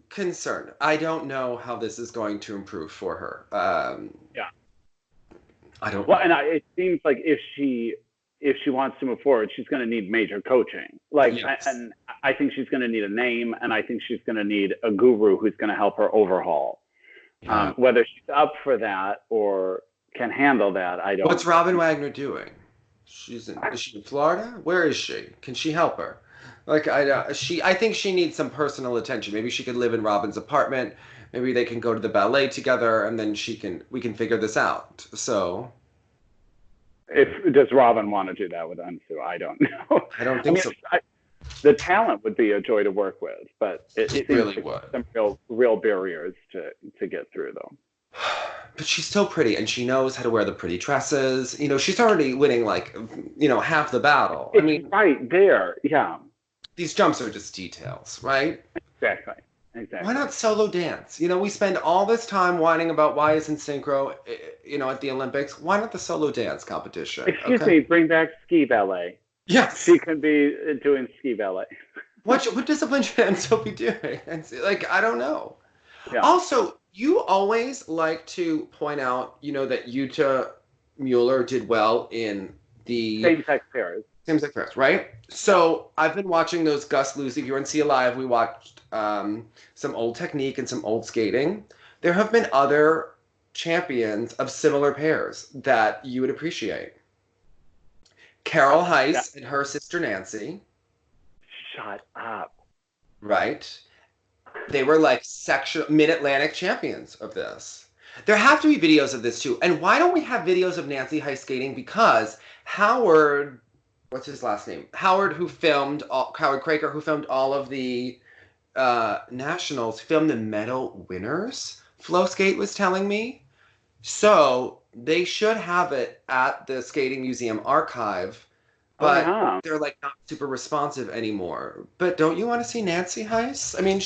Concerned. I don't know how this is going to improve for her. Yeah. I don't. Well, and it seems like if she wants to move forward, she's going to need major coaching. And I think she's going to need a name, and I think she's going to need a guru who's going to help her overhaul. Yeah. Whether she's up for that or can handle that, I don't. What's Robin Wagner doing? Is she in Florida? Where is she? Can she help her? Like I think she needs some personal attention. Maybe she could live in Robin's apartment. Maybe they can go to the ballet together, and then we can figure this out. So, does Robin want to do that with Unsu? I don't know. I don't think so. The talent would be a joy to work with, but it really would. Some real barriers to get through, though. But she's so pretty, and she knows how to wear the pretty dresses. She's already winning half the battle. It's right there, yeah. These jumps are just details, right? Exactly. Why not solo dance? We spend all this time whining about why isn't synchro, at the Olympics. Why not the solo dance competition? Excuse me, bring back ski ballet. Yes. She can be doing ski ballet. What discipline should Enzo be doing? I don't know. Yeah. Also, you always like to point out, that Jutta Mueller did well in the same-sex pairs. Same-sex pairs, right? So I've been watching those Gus Lucy. If you were in See Alive, we watched some old technique and some old skating. There have been other champions of similar pairs that you would appreciate. Carol Heiss and her sister Nancy. Shut up. Right? They were like Mid-Atlantic champions of this. There have to be videos of this too. And why don't we have videos of Nancy Heiss skating? Because Howard, what's his last name? Howard Kraker, who filmed all of the nationals, filmed the medal winners, Flow Skate was telling me. So they should have it at the Skating Museum archive, but they're not super responsive anymore. But don't you want to see Nancy Heiss? I mean,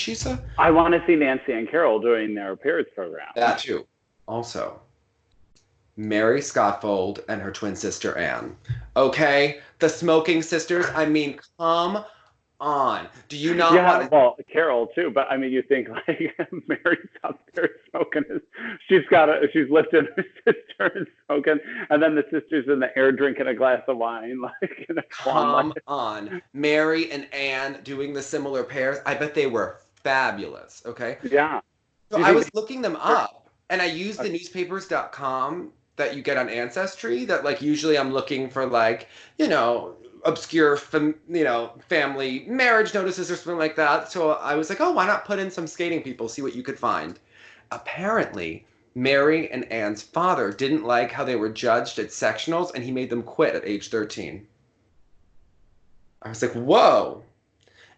I want to see Nancy and Carol doing their pairs program. That too. Also, Mary Scottfold and her twin sister Anne. Okay, the smoking sisters. I mean, come on. Do you not want to... well, Carol too, but I mean, you think Mary's up there smoking. She's lifting her sister and smoking, and then the sister's in the air drinking a glass of wine. Come on. Mary and Anne doing the similar pairs. I bet they were fabulous, okay? Yeah. So I was looking them up, and I used the newspapers.com that you get on Ancestry, that usually I'm looking for obscure family marriage notices or something like that. So I was like, oh, why not put in some skating people, see what you could find. Apparently Mary and Anne's father didn't like how they were judged at sectionals, and he made them quit at age 13. I was like, whoa.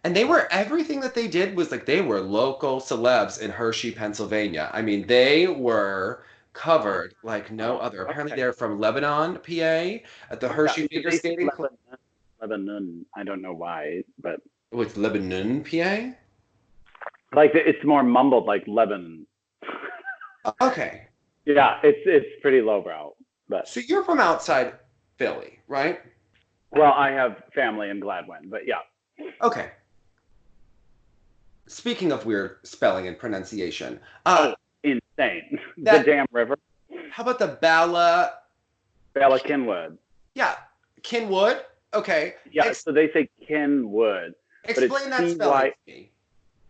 And everything that they did was they were local celebs in Hershey, Pennsylvania. I mean, they were covered like no other. Apparently they're from Lebanon, PA, at the Hershey Figure Skating Club. Lebanon. I don't know why, but it's Lebanon, PA. It's more mumbled like Lebanon. Okay. Yeah, it's pretty lowbrow. But so you're from outside Philly, right? Well, I have family in Gladwin, but yeah. Okay. Speaking of weird spelling and pronunciation, insane. The damn river. How about the Bala Kinwood? Yeah, Kinwood. Okay. Yeah, so they say Kinwood. Explain that spelling to me.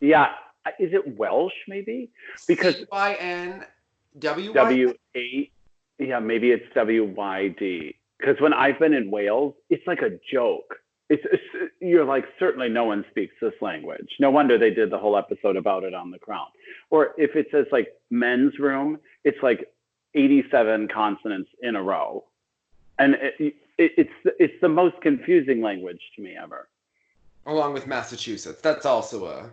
Yeah, is it Welsh maybe? Because C-Y-N-W-Y? W-A. Yeah, maybe it's W-Y-D. Because when I've been in Wales, it's like a joke. You're like, certainly no one speaks this language. No wonder they did the whole episode about it on The Crown. Or if it says like men's room, it's like 87 consonants in a row. And it's the most confusing language to me ever. Along with Massachusetts. That's also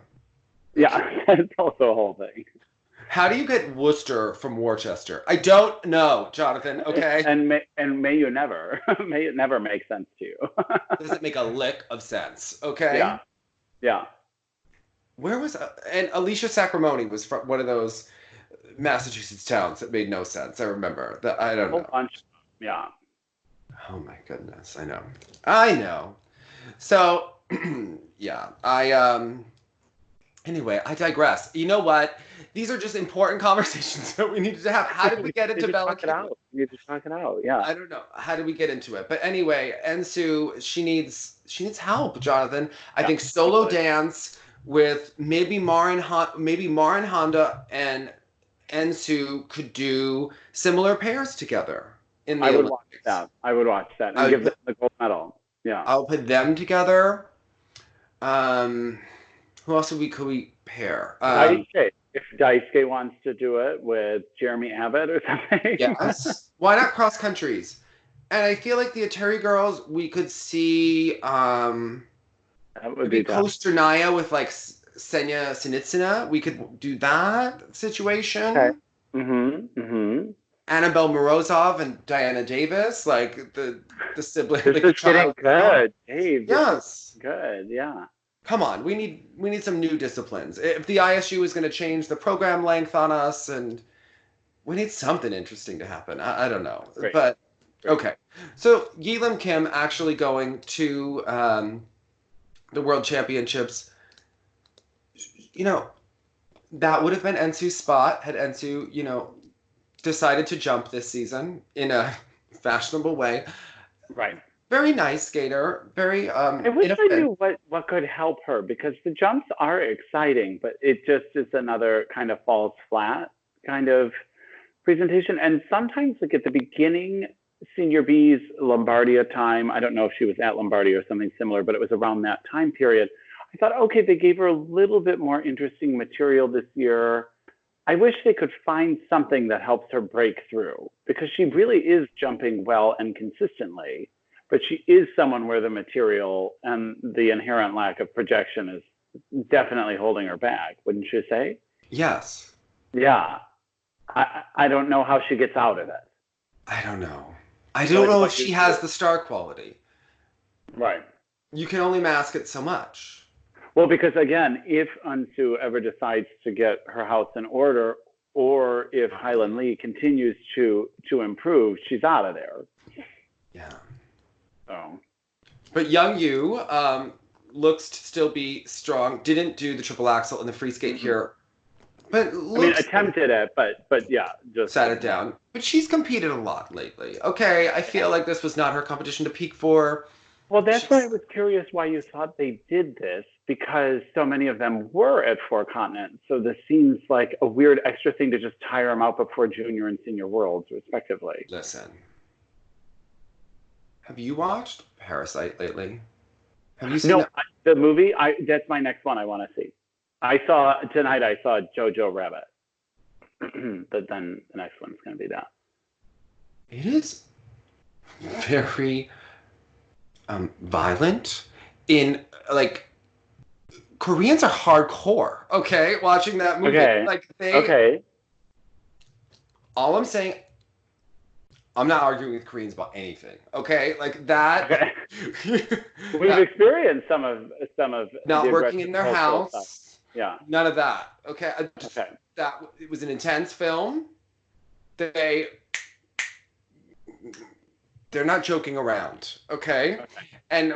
Yeah, that's also a whole thing. How do you get Worcester from Worcester? I don't know, Jonathan, okay? And may you never. May it never make sense to you. Doesn't make a lick of sense, okay? Yeah. Where was... and Alicia Sacramone was from one of those Massachusetts towns that made no sense. I remember. I don't know. Bunch. Yeah. Oh my goodness, I know. So, yeah, anyway, I digress. You know what? These are just important conversations that we needed to have. How did we get into Bella Kinwood? You need to talk it out, yeah. I don't know. How did we get into it? But anyway, Ensu, she needs help, Jonathan. I think solo dance with maybe Marin Honda and Ensu could do similar pairs together in the Olympics. I would watch that and give them the gold medal. Yeah. I'll put them together. Who else could we pair? If Daisuke wants to do it with Jeremy Abbott or something. Yes. Why not cross countries? And I feel like the Eteri girls, we could see that would be Kosternaya with like Senya Sinitsina. We could do that situation. Okay. Mm-hmm. Annabelle Morozov and Diana Davis, like the sibling. This is getting good, Dave. Yes. Good, yeah. Come on, we need some new disciplines. If the ISU is going to change the program length on us, and we need something interesting to happen. I don't know, but okay. So Yelim Kim actually going to the World Championships. You know, that would have been Ensu's spot had Ensu, decided to jump this season in a fashionable way. Right. Very nice skater. Very I wish I knew what could help her, because the jumps are exciting, but it just is another kind of falls flat kind of presentation. And sometimes, like at the beginning, Senior B's Lombardia time, I don't know if she was at Lombardia or something similar, but it was around that time period. I thought, okay, they gave her a little bit more interesting material this year. I wish they could find something that helps her break through, because she really is jumping well and consistently. But she is someone where the material and the inherent lack of projection is definitely holding her back, wouldn't you say? Yes. Yeah. I don't know how she gets out of it. I don't know. I don't know if she has the star quality. Right. You can only mask it so much. Well, because again, if Ensu ever decides to get her house in order, or if Highland Lee continues to improve, she's out of there. Yeah. But Young Yu looks to still be strong. Didn't do the triple axel in the free skate here, but attempted it, but yeah, just sat it down. But she's competed a lot lately. Okay, I feel like this was not her competition to peak for. Well, that's why I was curious why you thought they did this, because so many of them were at Four Continents. So this seems like a weird extra thing to just tire them out before junior and senior worlds, respectively. Listen. Have you watched Parasite lately? Have you seen the movie? That's my next one I want to see. I saw Jojo Rabbit. But then the next one's going to be that. It is very violent. In like, Koreans are hardcore. Okay, watching that movie. Okay. All I'm saying, I'm not arguing with Koreans about anything. Okay, like that. Okay. We've experienced some of not working in their house. Stuff. Yeah. None of that. Okay. That it was an intense film. They they're not joking around, okay? And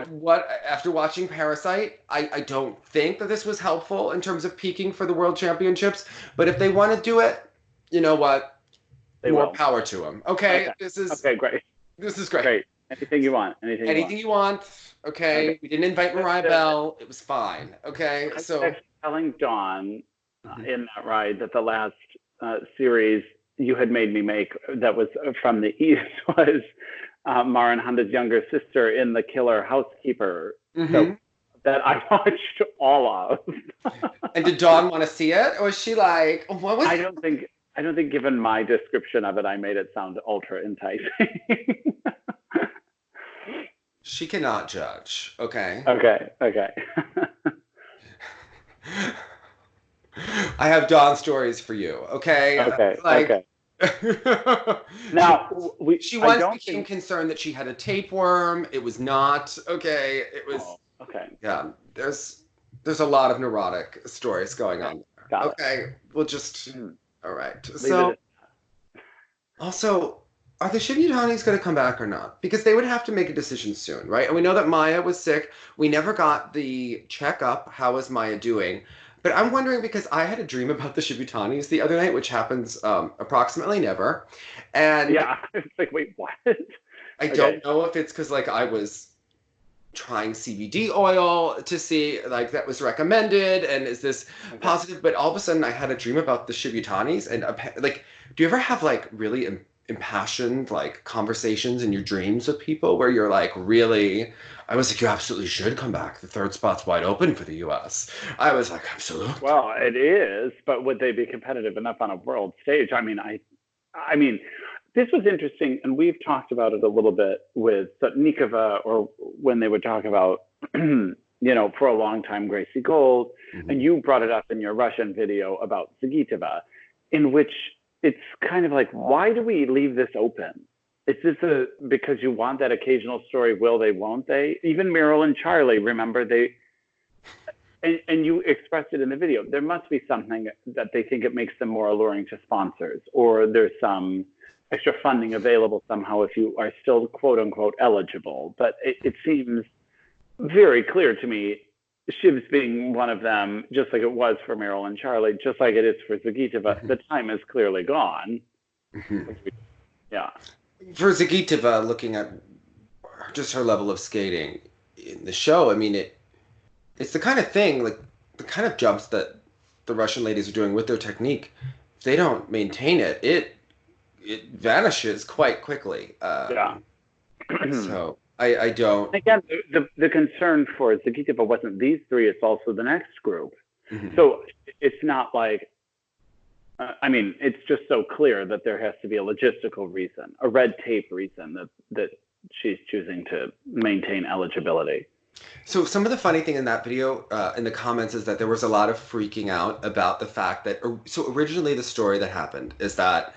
after watching Parasite, I don't think that this was helpful in terms of peaking for the World Championships. But if they want to do it, you know what? More power to them. Okay, this is great. This is great. Great. Anything you want. Anything you want. Okay. We didn't invite Mariah Bell. It was fine. Okay. I was telling Dawn in that ride that the last series you had made me make that was from the East was Maren Honda's younger sister in The Killer Housekeeper. So that I watched all of. And did Dawn want to see it? Or was she like, what was I don't think given my description of it, I made it sound ultra enticing. She cannot judge. Okay. Okay. I have Dawn stories for you. Okay. Okay. Now, she once became concerned that she had a tapeworm. It was not. Okay. It was. Oh, okay. Yeah. There's a lot of neurotic stories going on. Okay. We'll just. All right. So. Also, are the Shibutanis going to come back or not? Because they would have to make a decision soon, right? And we know that Maya was sick. We never got the checkup. How is Maya doing? But I'm wondering because I had a dream about the Shibutanis the other night, which happens approximately never. And yeah, it's like, wait, what? I don't know if it's because like I was trying CBD oil to see like that was recommended and is this positive? But all of a sudden I had a dream about the Shibutanis and like, do you ever have like really impassioned like conversations in your dreams with people where you're like really? I was like, you absolutely should come back. The third spot's wide open for the U.S. I was like, absolutely. Well, it is, but would they be competitive enough on a world stage? I mean, this was interesting, and we've talked about it a little bit with Nikova, or when they would talk about, for a long time, Gracie Gold, and you brought it up in your Russian video about Zagitova, in which it's kind of like, why do we leave this open? Is this because you want that occasional story, will they, won't they? Even Meryl and Charlie, remember, and you expressed it in the video, there must be something that they think it makes them more alluring to sponsors, or there's some extra funding available somehow if you are still quote unquote eligible. But it seems very clear to me, Shivs being one of them, just like it was for Meryl and Charlie, just like it is for Zagitova, the time is clearly gone. Yeah. For Zagitova, looking at just her level of skating in the show, I mean, it's the kind of thing, like the kind of jumps that the Russian ladies are doing with their technique. If they don't maintain it, it vanishes quite quickly. So I don't. Again, the concern for Zagitova wasn't these three; it's also the next group. So it's not like. It's just so clear that there has to be a logistical reason, a red tape reason that she's choosing to maintain eligibility. So some of the funny thing in that video, in the comments, is that there was a lot of freaking out about the fact that, so originally the story that happened is that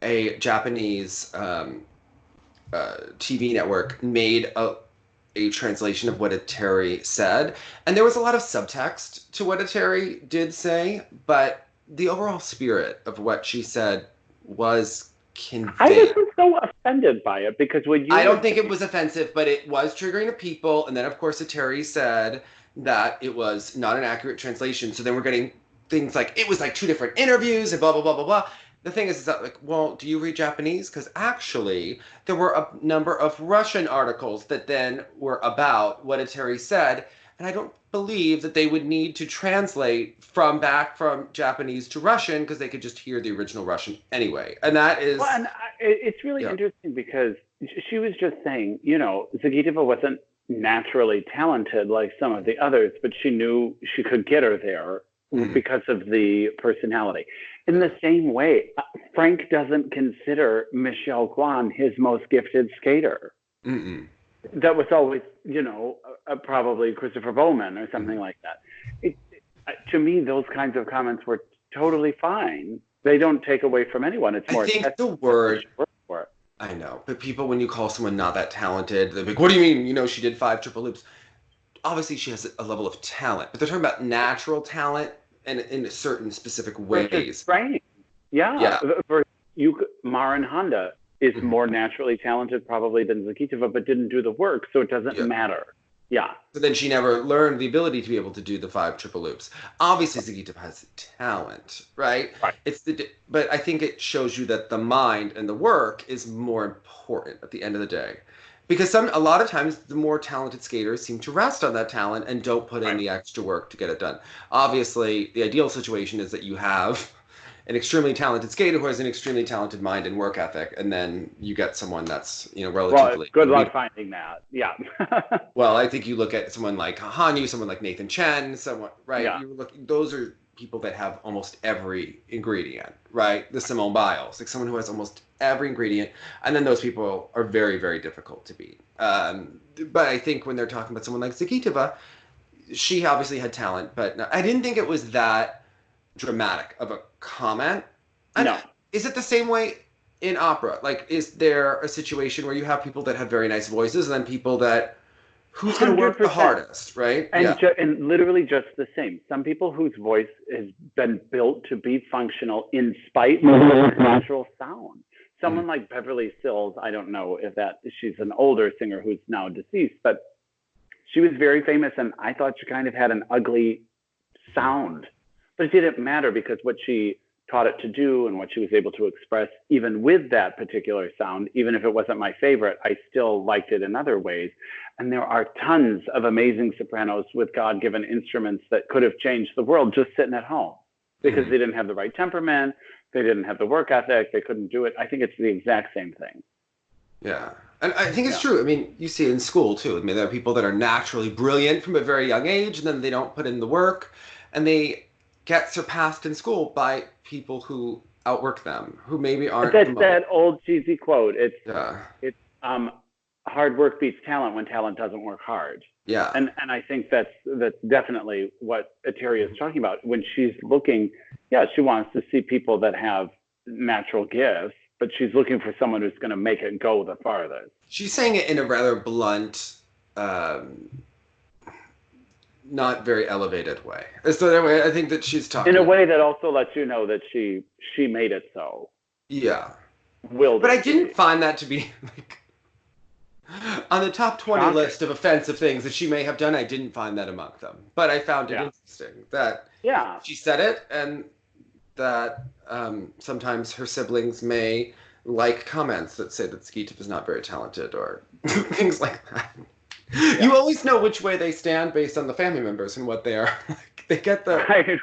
a Japanese TV network made a translation of what Eteri said, and there was a lot of subtext to what Eteri did say, but the overall spirit of what she said was conveyed. I wasn't so offended by it because I don't think it was offensive, but it was triggering to people. And then, of course, Eteri said that it was not an accurate translation. So then we're getting things like it was like two different interviews and blah, blah, blah, blah, blah. The thing is that, like, well, do you read Japanese? Because actually, there were a number of Russian articles that then were about what Eteri said. And I don't believe that they would need to translate back from Japanese to Russian because they could just hear the original Russian anyway. And that is... Well, and it's really interesting because she was just saying, Zagitova wasn't naturally talented like some of the others, but she knew she could get her there because of the personality. In the same way, Frank doesn't consider Michelle Kwan his most gifted skater. That was always, probably Christopher Bowman or something like that. To me, those kinds of comments were totally fine. They don't take away from anyone. It's more. I think the word. I know, but people, when you call someone not that talented, they're like, "What do you mean? She did 5 triple loops." Obviously, she has a level of talent, but they're talking about natural talent and in certain specific ways. Training. Yeah. For Maren Honda. is more naturally talented probably than Zagitova, but didn't do the work, so it doesn't matter. Yeah. So then she never learned the ability to be able to do the 5 triple loops. Obviously, Zagitova has talent, right? Right. But I think it shows you that the mind and the work is more important at the end of the day. Because a lot of times the more talented skaters seem to rest on that talent and don't put in the extra work to get it done. Obviously, the ideal situation is that you have an extremely talented skater who has an extremely talented mind and work ethic, and then you get someone that's, relatively... Well, good luck finding that. Yeah. Well, I think you look at someone like Hanyu, someone like Nathan Chen, right? Yeah. Those are people that have almost every ingredient, right? The Simone Biles, like someone who has almost every ingredient, and then those people are very, very difficult to beat. But I think when they're talking about someone like Zagitova, she obviously had talent, but I didn't think it was that dramatic of a comment. No. Is it the same way in opera? Like, is there a situation where you have people that have very nice voices and then people that, who's going to work the hardest, right? And literally just the same. Some people whose voice has been built to be functional in spite of their natural sound. Someone like Beverly Sills, I don't know if she's an older singer who's now deceased, but she was very famous, and I thought she kind of had an ugly sound. But it didn't matter because what she taught it to do and what she was able to express, even with that particular sound, even if it wasn't my favorite, I still liked it in other ways. And there are tons of amazing sopranos with God-given instruments that could have changed the world just sitting at home because they didn't have the right temperament, they didn't have the work ethic, they couldn't do it. I think it's the exact same thing. Yeah. And I think it's true. I mean, you see it in school too. I mean, there are people that are naturally brilliant from a very young age, and then they don't put in the work, and they get surpassed in school by people who outwork them, who maybe aren't. That's that old cheesy quote. It's hard work beats talent when talent doesn't work hard. Yeah. And I think that's definitely what Eteri is talking about. When she's looking, she wants to see people that have natural gifts, but she's looking for someone who's going to make it go the farthest. She's saying it in a rather blunt, not very elevated way. So anyway, I think that she's talking in a way that also lets you know that she made it so. Yeah. But I didn't find that to be like on the top 20 list of offensive things that she may have done. I didn't find that among them, but I found it interesting that she said it, and that sometimes her siblings may like comments that say that Zagitova is not very talented or things like that. Yeah. You always know which way they stand based on the family members and what they are. They get the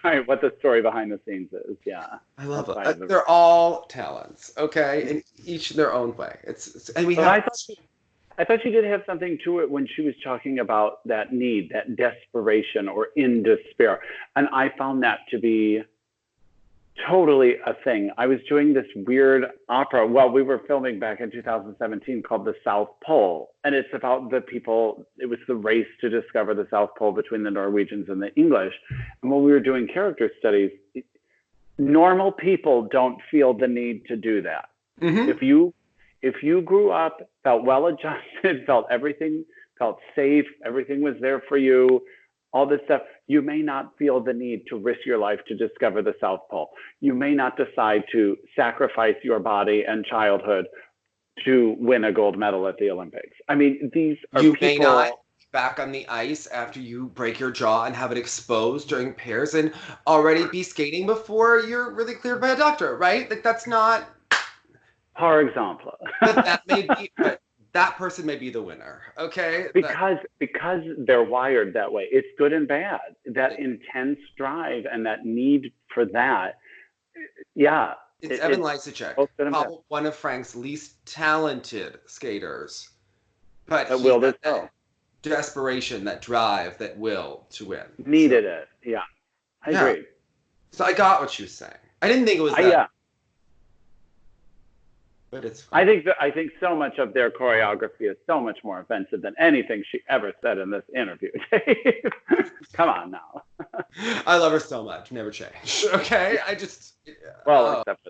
right, what the story behind the scenes is. Yeah, I love it. They're all talents, okay, and each in their own way. I thought she did have something to it when she was talking about that need, that desperation, or in despair, and I found that to be totally a thing. I was doing this weird opera while we were filming back in 2017 called The South Pole. And it's about the people, it was the race to discover the South Pole between the Norwegians and the English. And when we were doing character studies, normal people don't feel the need to do that. Mm-hmm. If you grew up, felt well adjusted, felt safe, everything was there for you, all this stuff, you may not feel the need to risk your life to discover the South Pole. You may not decide to sacrifice your body and childhood to win a gold medal at the Olympics. I mean, these are You may not be back on the ice after you break your jaw and have it exposed during pairs and already be skating before you're really cleared by a doctor, right? Like, that's not... Par exemple. that may be... That person may be the winner, okay? Because they're wired that way. It's good and bad. That intense drive and that need for that, It's Evan Lysacek, probably one of Frank's least talented skaters. But that desperation, that drive, that will to win. Needed it, yeah. I agree. So I got what she was saying. I didn't think it was that. But it's fun. I think so much of their choreography is so much more offensive than anything she ever said in this interview. Come on now. I love her so much. Never change. Okay? I just... except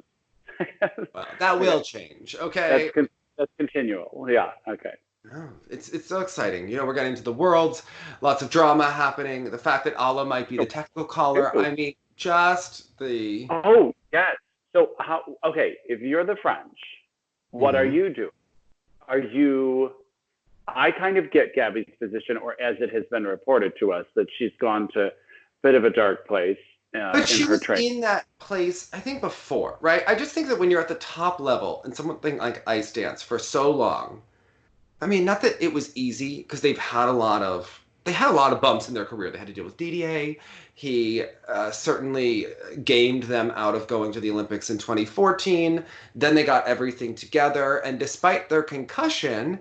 that will change. Okay? That's continual. Yeah. Okay. No, it's so exciting. We're getting to the Worlds. Lots of drama happening. The fact that Ala might be the technical caller. I mean, just the... Oh, yes. So if you're the French, What are you doing? Are you, I kind of get Gabby's position, or as it has been reported to us, that she's gone to a bit of a dark place. But she was in that place, I think, before, right? I just think that when you're at the top level in something like ice dance for so long, I mean, not that it was easy, because they had a lot of bumps in their career. They had to deal with Didier. He certainly gamed them out of going to the Olympics in 2014. Then they got everything together, and despite their concussion,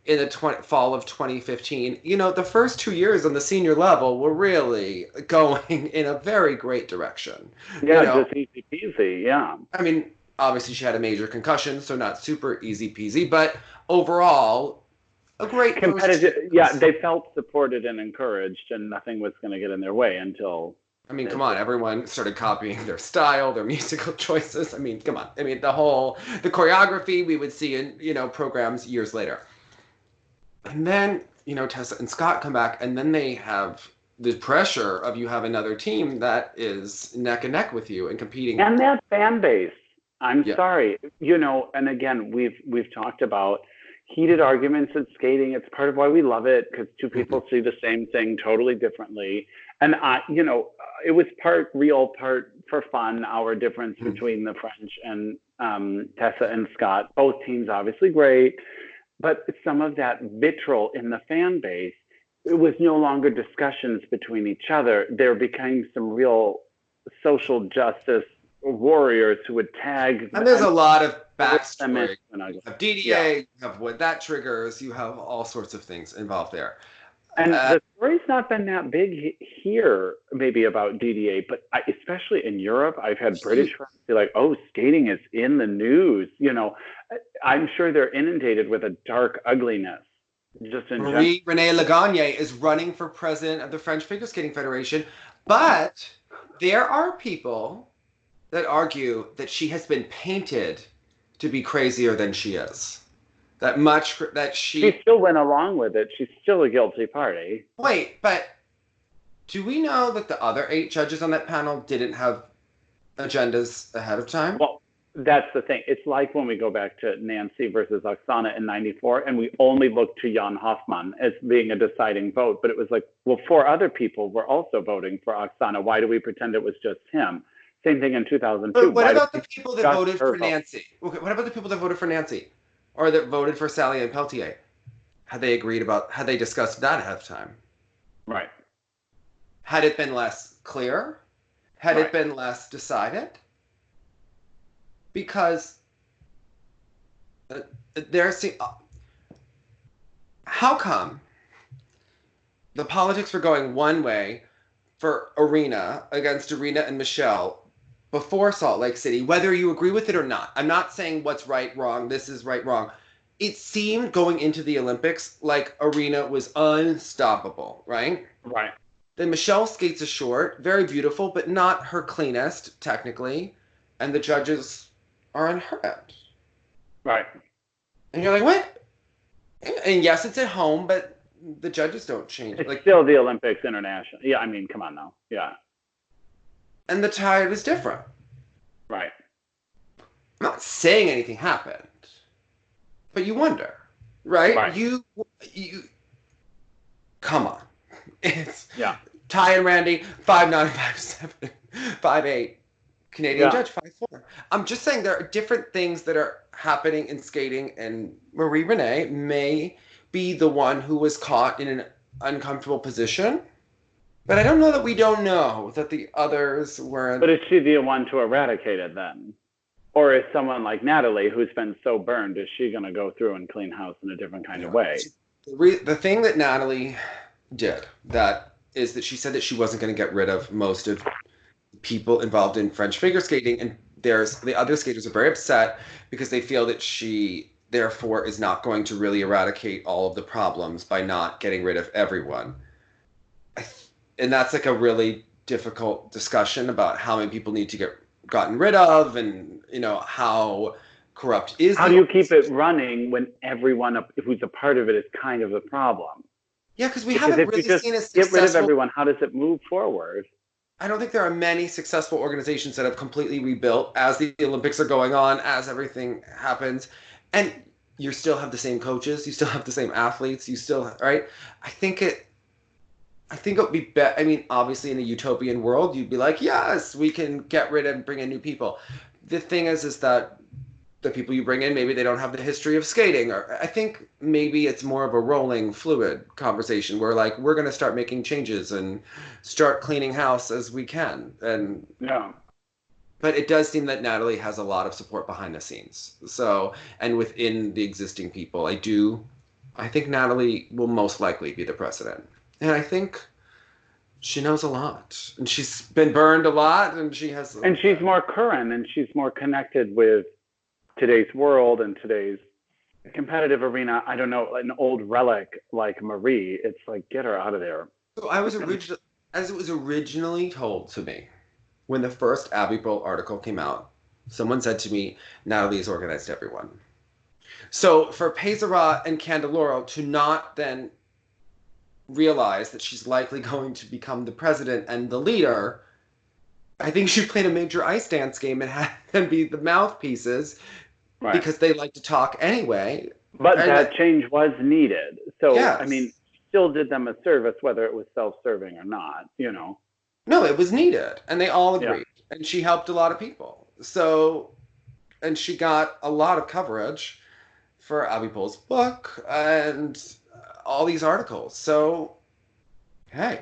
in the fall of 2015, the first 2 years on the senior level were really going in a very great direction. Yeah, just easy peasy, yeah. I mean, obviously she had a major concussion, so not super easy peasy, but overall, a great competitive. Yeah, they felt supported and encouraged, and nothing was going to get in their way until. I mean, come on, everyone started copying their style, their musical choices. I mean, come on. I mean, the choreography we would see in, programs years later. And then, Tessa and Scott come back, and then they have the pressure of you have another team that is neck and neck with you and competing. And that fan base. I'm sorry. And again, we've talked about heated arguments in skating. It's part of why we love it, because two people see the same thing totally differently. And it was part real, part for fun, our difference between the French and Tessa and Scott. Both teams obviously great. But some of that vitriol in the fan base, it was no longer discussions between each other. There became some real social justice warriors who would tag. And there's a lot of backstory. You have DDA, you have what that triggers, you have all sorts of things involved there. And the story's not been that big here, maybe about DDA, but especially in Europe, I've had British friends be like, "Oh, skating is in the news." I'm sure they're inundated with a dark ugliness. Just in Renee Lagagne is running for president of the French Figure Skating Federation, but there are people that argue that she has been painted to be crazier than she is. She still went along with it. She's still a guilty party. Wait, but do we know that the other 8 judges on that panel didn't have agendas ahead of time? Well, that's the thing. It's like when we go back to Nancy versus Oksana in '94, and we only look to Jan Hoffmann as being a deciding vote. But it was like, well, 4 other people were also voting for Oksana. Why do we pretend it was just him? Same thing in 2002. But what about the people that voted for Nancy? Okay, what about the people that voted for Nancy? Or that voted for Sally and Peltier? Had they discussed that ahead of time? Right. Had it been less clear? Had it been less decided? Because how come the politics were going one way for Irina against Irina and Michelle before Salt Lake City, whether you agree with it or not? I'm not saying what's right, wrong, this is right, wrong. It seemed going into the Olympics like Irina was unstoppable, right? Right. Then Michelle skates a short, very beautiful, but not her cleanest, technically. And the judges are on her end. Right. And you're like, what? And yes, it's at home, but the judges don't change. It's still the Olympics International. Yeah, I mean, come on now. Yeah. And the tide was different. Right. I'm not saying anything happened, but you wonder, right? You come on. It's Ty and Randy, 5'9", 5'7", 5'8", Canadian judge, 5'4". I'm just saying there are different things that are happening in skating, and Marie Renee may be the one who was caught in an uncomfortable position. But I don't know that we don't know that the others weren't. But is she the one to eradicate it then? Or is someone like Nathalie, who's been so burned, is she going to go through and clean house in a different kind of way? The thing that Nathalie did, that is that she said that she wasn't going to get rid of most of the people involved in French figure skating. And the other skaters are very upset because they feel that she, therefore, is not going to really eradicate all of the problems by not getting rid of everyone. And that's like a really difficult discussion about how many people need to get gotten rid of, and how corrupt is. How do you keep it running when everyone who's a part of it is kind of the problem? Yeah, because we haven't really seen a successful. Get rid of everyone. How does it move forward? I don't think there are many successful organizations that have completely rebuilt as the Olympics are going on, as everything happens. And you still have the same coaches, you still have the same athletes, you still, right? I think it I think it would be better. I mean, obviously, in a utopian world, you'd be like, yes, we can get rid of and bring in new people. The thing is that the people you bring in, maybe they don't have the history of skating. Or I think maybe it's more of a rolling, fluid conversation where, like, we're going to start making changes and start cleaning house as we can. And yeah. But it does seem that Nathalie has a lot of support behind the scenes. So, and within the existing people, I think Nathalie will most likely be the president. And I think she knows a lot. And she's been burned a lot, and she has... And she's more current, and she's more connected with today's world and today's competitive arena. I don't know, an old relic like Marie, it's like, get her out of there. So as it was originally told to me, when the first Abby Bull article came out, someone said to me, Nathalie's organized everyone. So for Pesara and Candeloro to not then realize that she's likely going to become the president and the leader, I think she played a major ice dance game and had them be the mouthpieces, right, because they like to talk anyway. But that change was needed. So, yes. I mean, still did them a service, whether it was self-serving or not, you know. No, it was needed, and they all agreed. Yeah. And she helped a lot of people. So, and she got a lot of coverage for Abby Bull's book and all these articles. So, hey.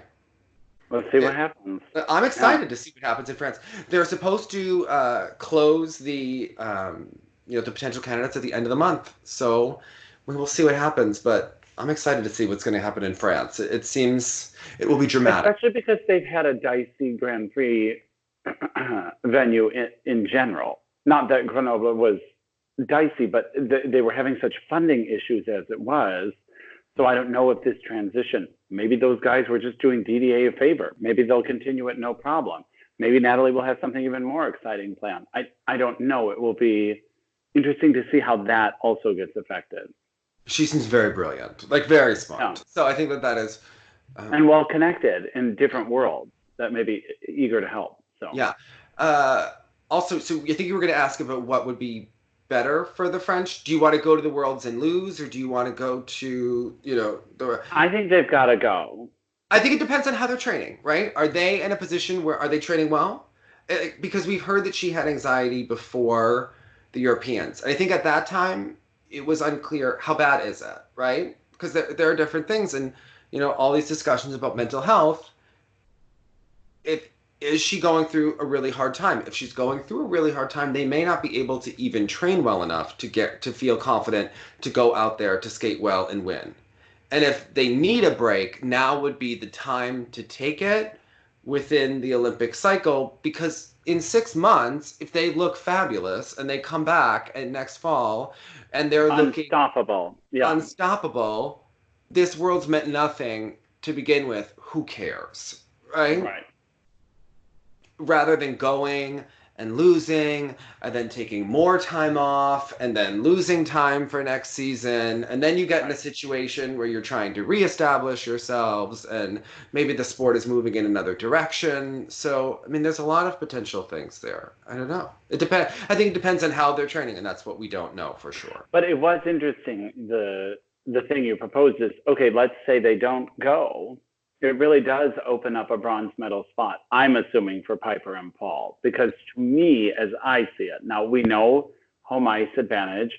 Let's see what happens. I'm excited to see what happens in France. They're supposed to close the the potential candidates at the end of the month. So we will see what happens. But I'm excited to see what's going to happen in France. It seems it will be dramatic. Especially because they've had a dicey Grand Prix venue in general. Not that Grenoble was dicey, but they were having such funding issues as it was. So I don't know if this transition, maybe those guys were just doing DDA a favor. Maybe they'll continue it no problem. Maybe Nathalie will have something even more exciting planned. I don't know. It will be interesting to see how that also gets affected. She seems very brilliant, like very smart. Yeah. So I think that is... and well-connected in different worlds that may be eager to help. So yeah. Also, so I think you were going to ask about what would be better for the French. Do you want to go to the Worlds and lose, or do you want to go to, the... I think they've got to go. I think it depends on how they're training, right? Are they in a position where, are they training well? Because we've heard that she had anxiety before the Europeans. And I think at that time, it was unclear how bad is it, right? Because there are different things, and, all these discussions about mental health. Is she going through a really hard time? If she's going through a really hard time, they may not be able to even train well enough to feel confident to go out there to skate well and win. And if they need a break, now would be the time to take it within the Olympic cycle, because in 6 months, if they look fabulous and they come back and next fall and they're looking unstoppable, this world's meant nothing to begin with. Who cares, right? Right. Rather than going and losing and then taking more time off and then losing time for next season. And then you get in a situation where you're trying to reestablish yourselves and maybe the sport is moving in another direction. So, I mean, there's a lot of potential things there. I don't know. I think it depends on how they're training, and that's what we don't know for sure. But it was interesting. The thing you proposed is, okay, let's say they don't go. It really does open up a bronze medal spot, I'm assuming, for Piper and Paul, because to me, as I see it, now we know home ice advantage,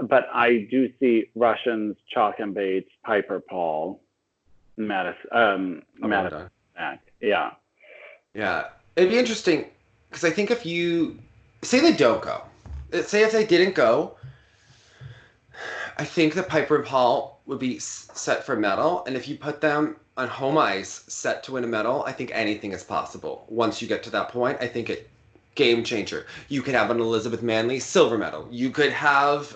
but I do see Russians, Chalk and Bates, Piper, Paul, Madison. Yeah. Yeah. It'd be interesting, because I think if you say they don't go, say if they didn't go, I think that Piper and Paul would be set for medal, and if you put them on home ice set to win a medal, I think anything is possible. Once you get to that point, I think it game changer. You could have an Elizabeth Manley silver medal. You could have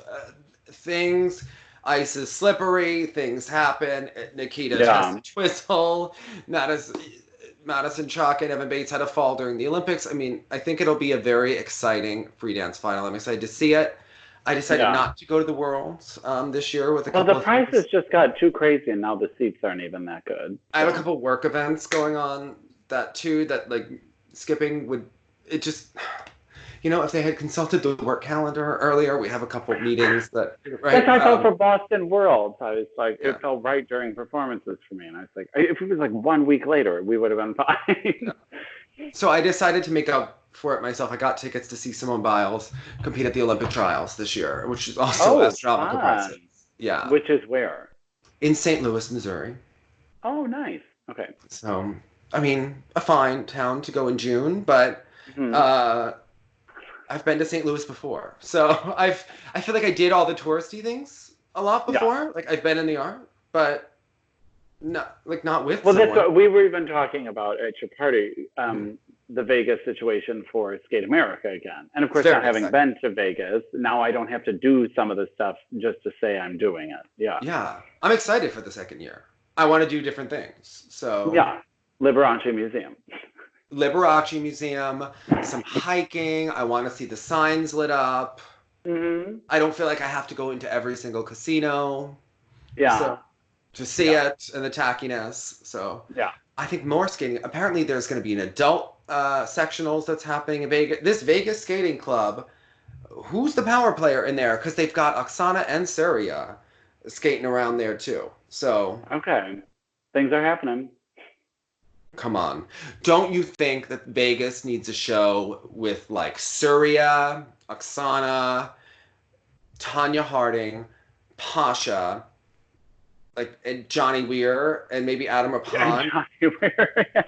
things, ice is slippery, things happen. Nikita has a twistle. Madison Chalk and Evan Bates had a fall during the Olympics. I mean, I think it'll be a very exciting free dance final. I'm excited to see it. I decided not to go to the Worlds this year with a couple the prices just got too crazy, and now the seats aren't even that good. I have a couple work events going on that too, that like skipping would, it just, if they had consulted the work calendar earlier, we have a couple of meetings that, right? That's how I felt for Boston Worlds. I was like, it felt right during performances for me. And I was like, if it was like 1 week later, we would have been fine. Yeah. So I decided to make up for it myself. I got tickets to see Simone Biles compete at the Olympic trials this year, which is also astronomical prices. Yeah. Which is where? In St. Louis, Missouri. Oh, nice. Okay. So, I mean, a fine town to go in June, but I've been to St. Louis before. So I feel like I did all the touristy things a lot before. Yeah. Like I've been in the art, but not with someone. That's what we were even talking about at your party, the Vegas situation for Skate America again. And of course, not having been to Vegas, now I don't have to do some of the stuff just to say I'm doing it. Yeah. Yeah. I'm excited for the second year. I want to do different things. So yeah. Liberace Museum. Liberace Museum, some hiking. I want to see the signs lit up. Mm-hmm. I don't feel like I have to go into every single casino. Yeah. So, to see it and the tackiness. So yeah. I think more skating. Apparently there's going to be an adult sectionals that's happening in Vegas. This Vegas skating club, who's the power player in there? Because they've got Oksana and Surya skating around there too. So okay. Things are happening. Come on. Don't you think that Vegas needs a show with like Surya, Oksana, Tanya Harding, Pasha, like and Johnny Weir, and maybe Adam Rapon? Yeah, Johnny Weir. Yes.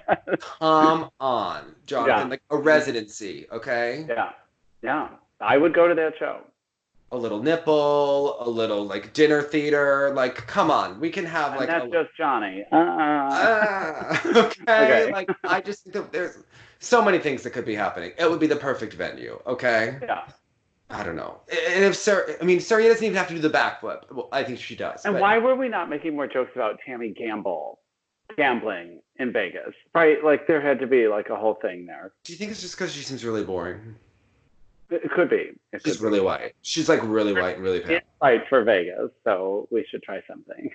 Come on, Jonathan. Like a residency, okay? Yeah. Yeah. I would go to that show. A little nipple, a little like dinner theater. Like, come on, we can have like. And that's just Johnny. Okay. Like, I just think that there's so many things that could be happening. It would be the perfect venue. Okay. Yeah. I don't know. And if Surya doesn't even have to do the backflip. Well, I think she does. And why were we not making more jokes about Tammy gambling in Vegas? Right? Like there had to be like a whole thing there. Do you think it's just because she seems really boring? It could be. She's really white. She's like really white and really pale. Right for Vegas, so we should try something.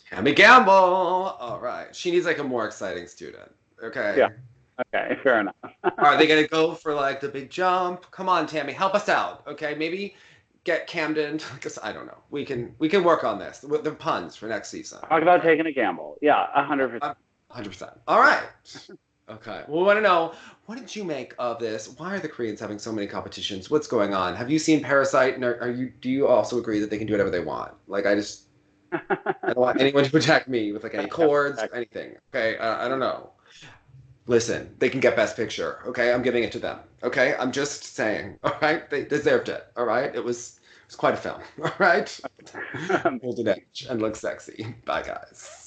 Tammy Gamble. All right. She needs like a more exciting student. Okay. Yeah. Okay. Fair enough. Are they gonna go for like the big jump? Come on, Tammy, help us out. Okay. Maybe get Camden. Because I don't know. We can work on this with the puns for next season. Talk about taking a gamble. Yeah. 100%. 100%. All right. Okay. Well, we want to know, what did you make of this? Why are the Koreans having so many competitions? What's going on? Have you seen Parasite? And do you also agree that they can do whatever they want? Like, I don't want anyone to attack me with like any chords or anything. Okay. I don't know. Listen, they can get Best Picture. Okay. I'm giving it to them. Okay. I'm just saying. All right. They deserved it. All right. It was quite a film. All right. Hold an edge and look sexy. Bye, guys.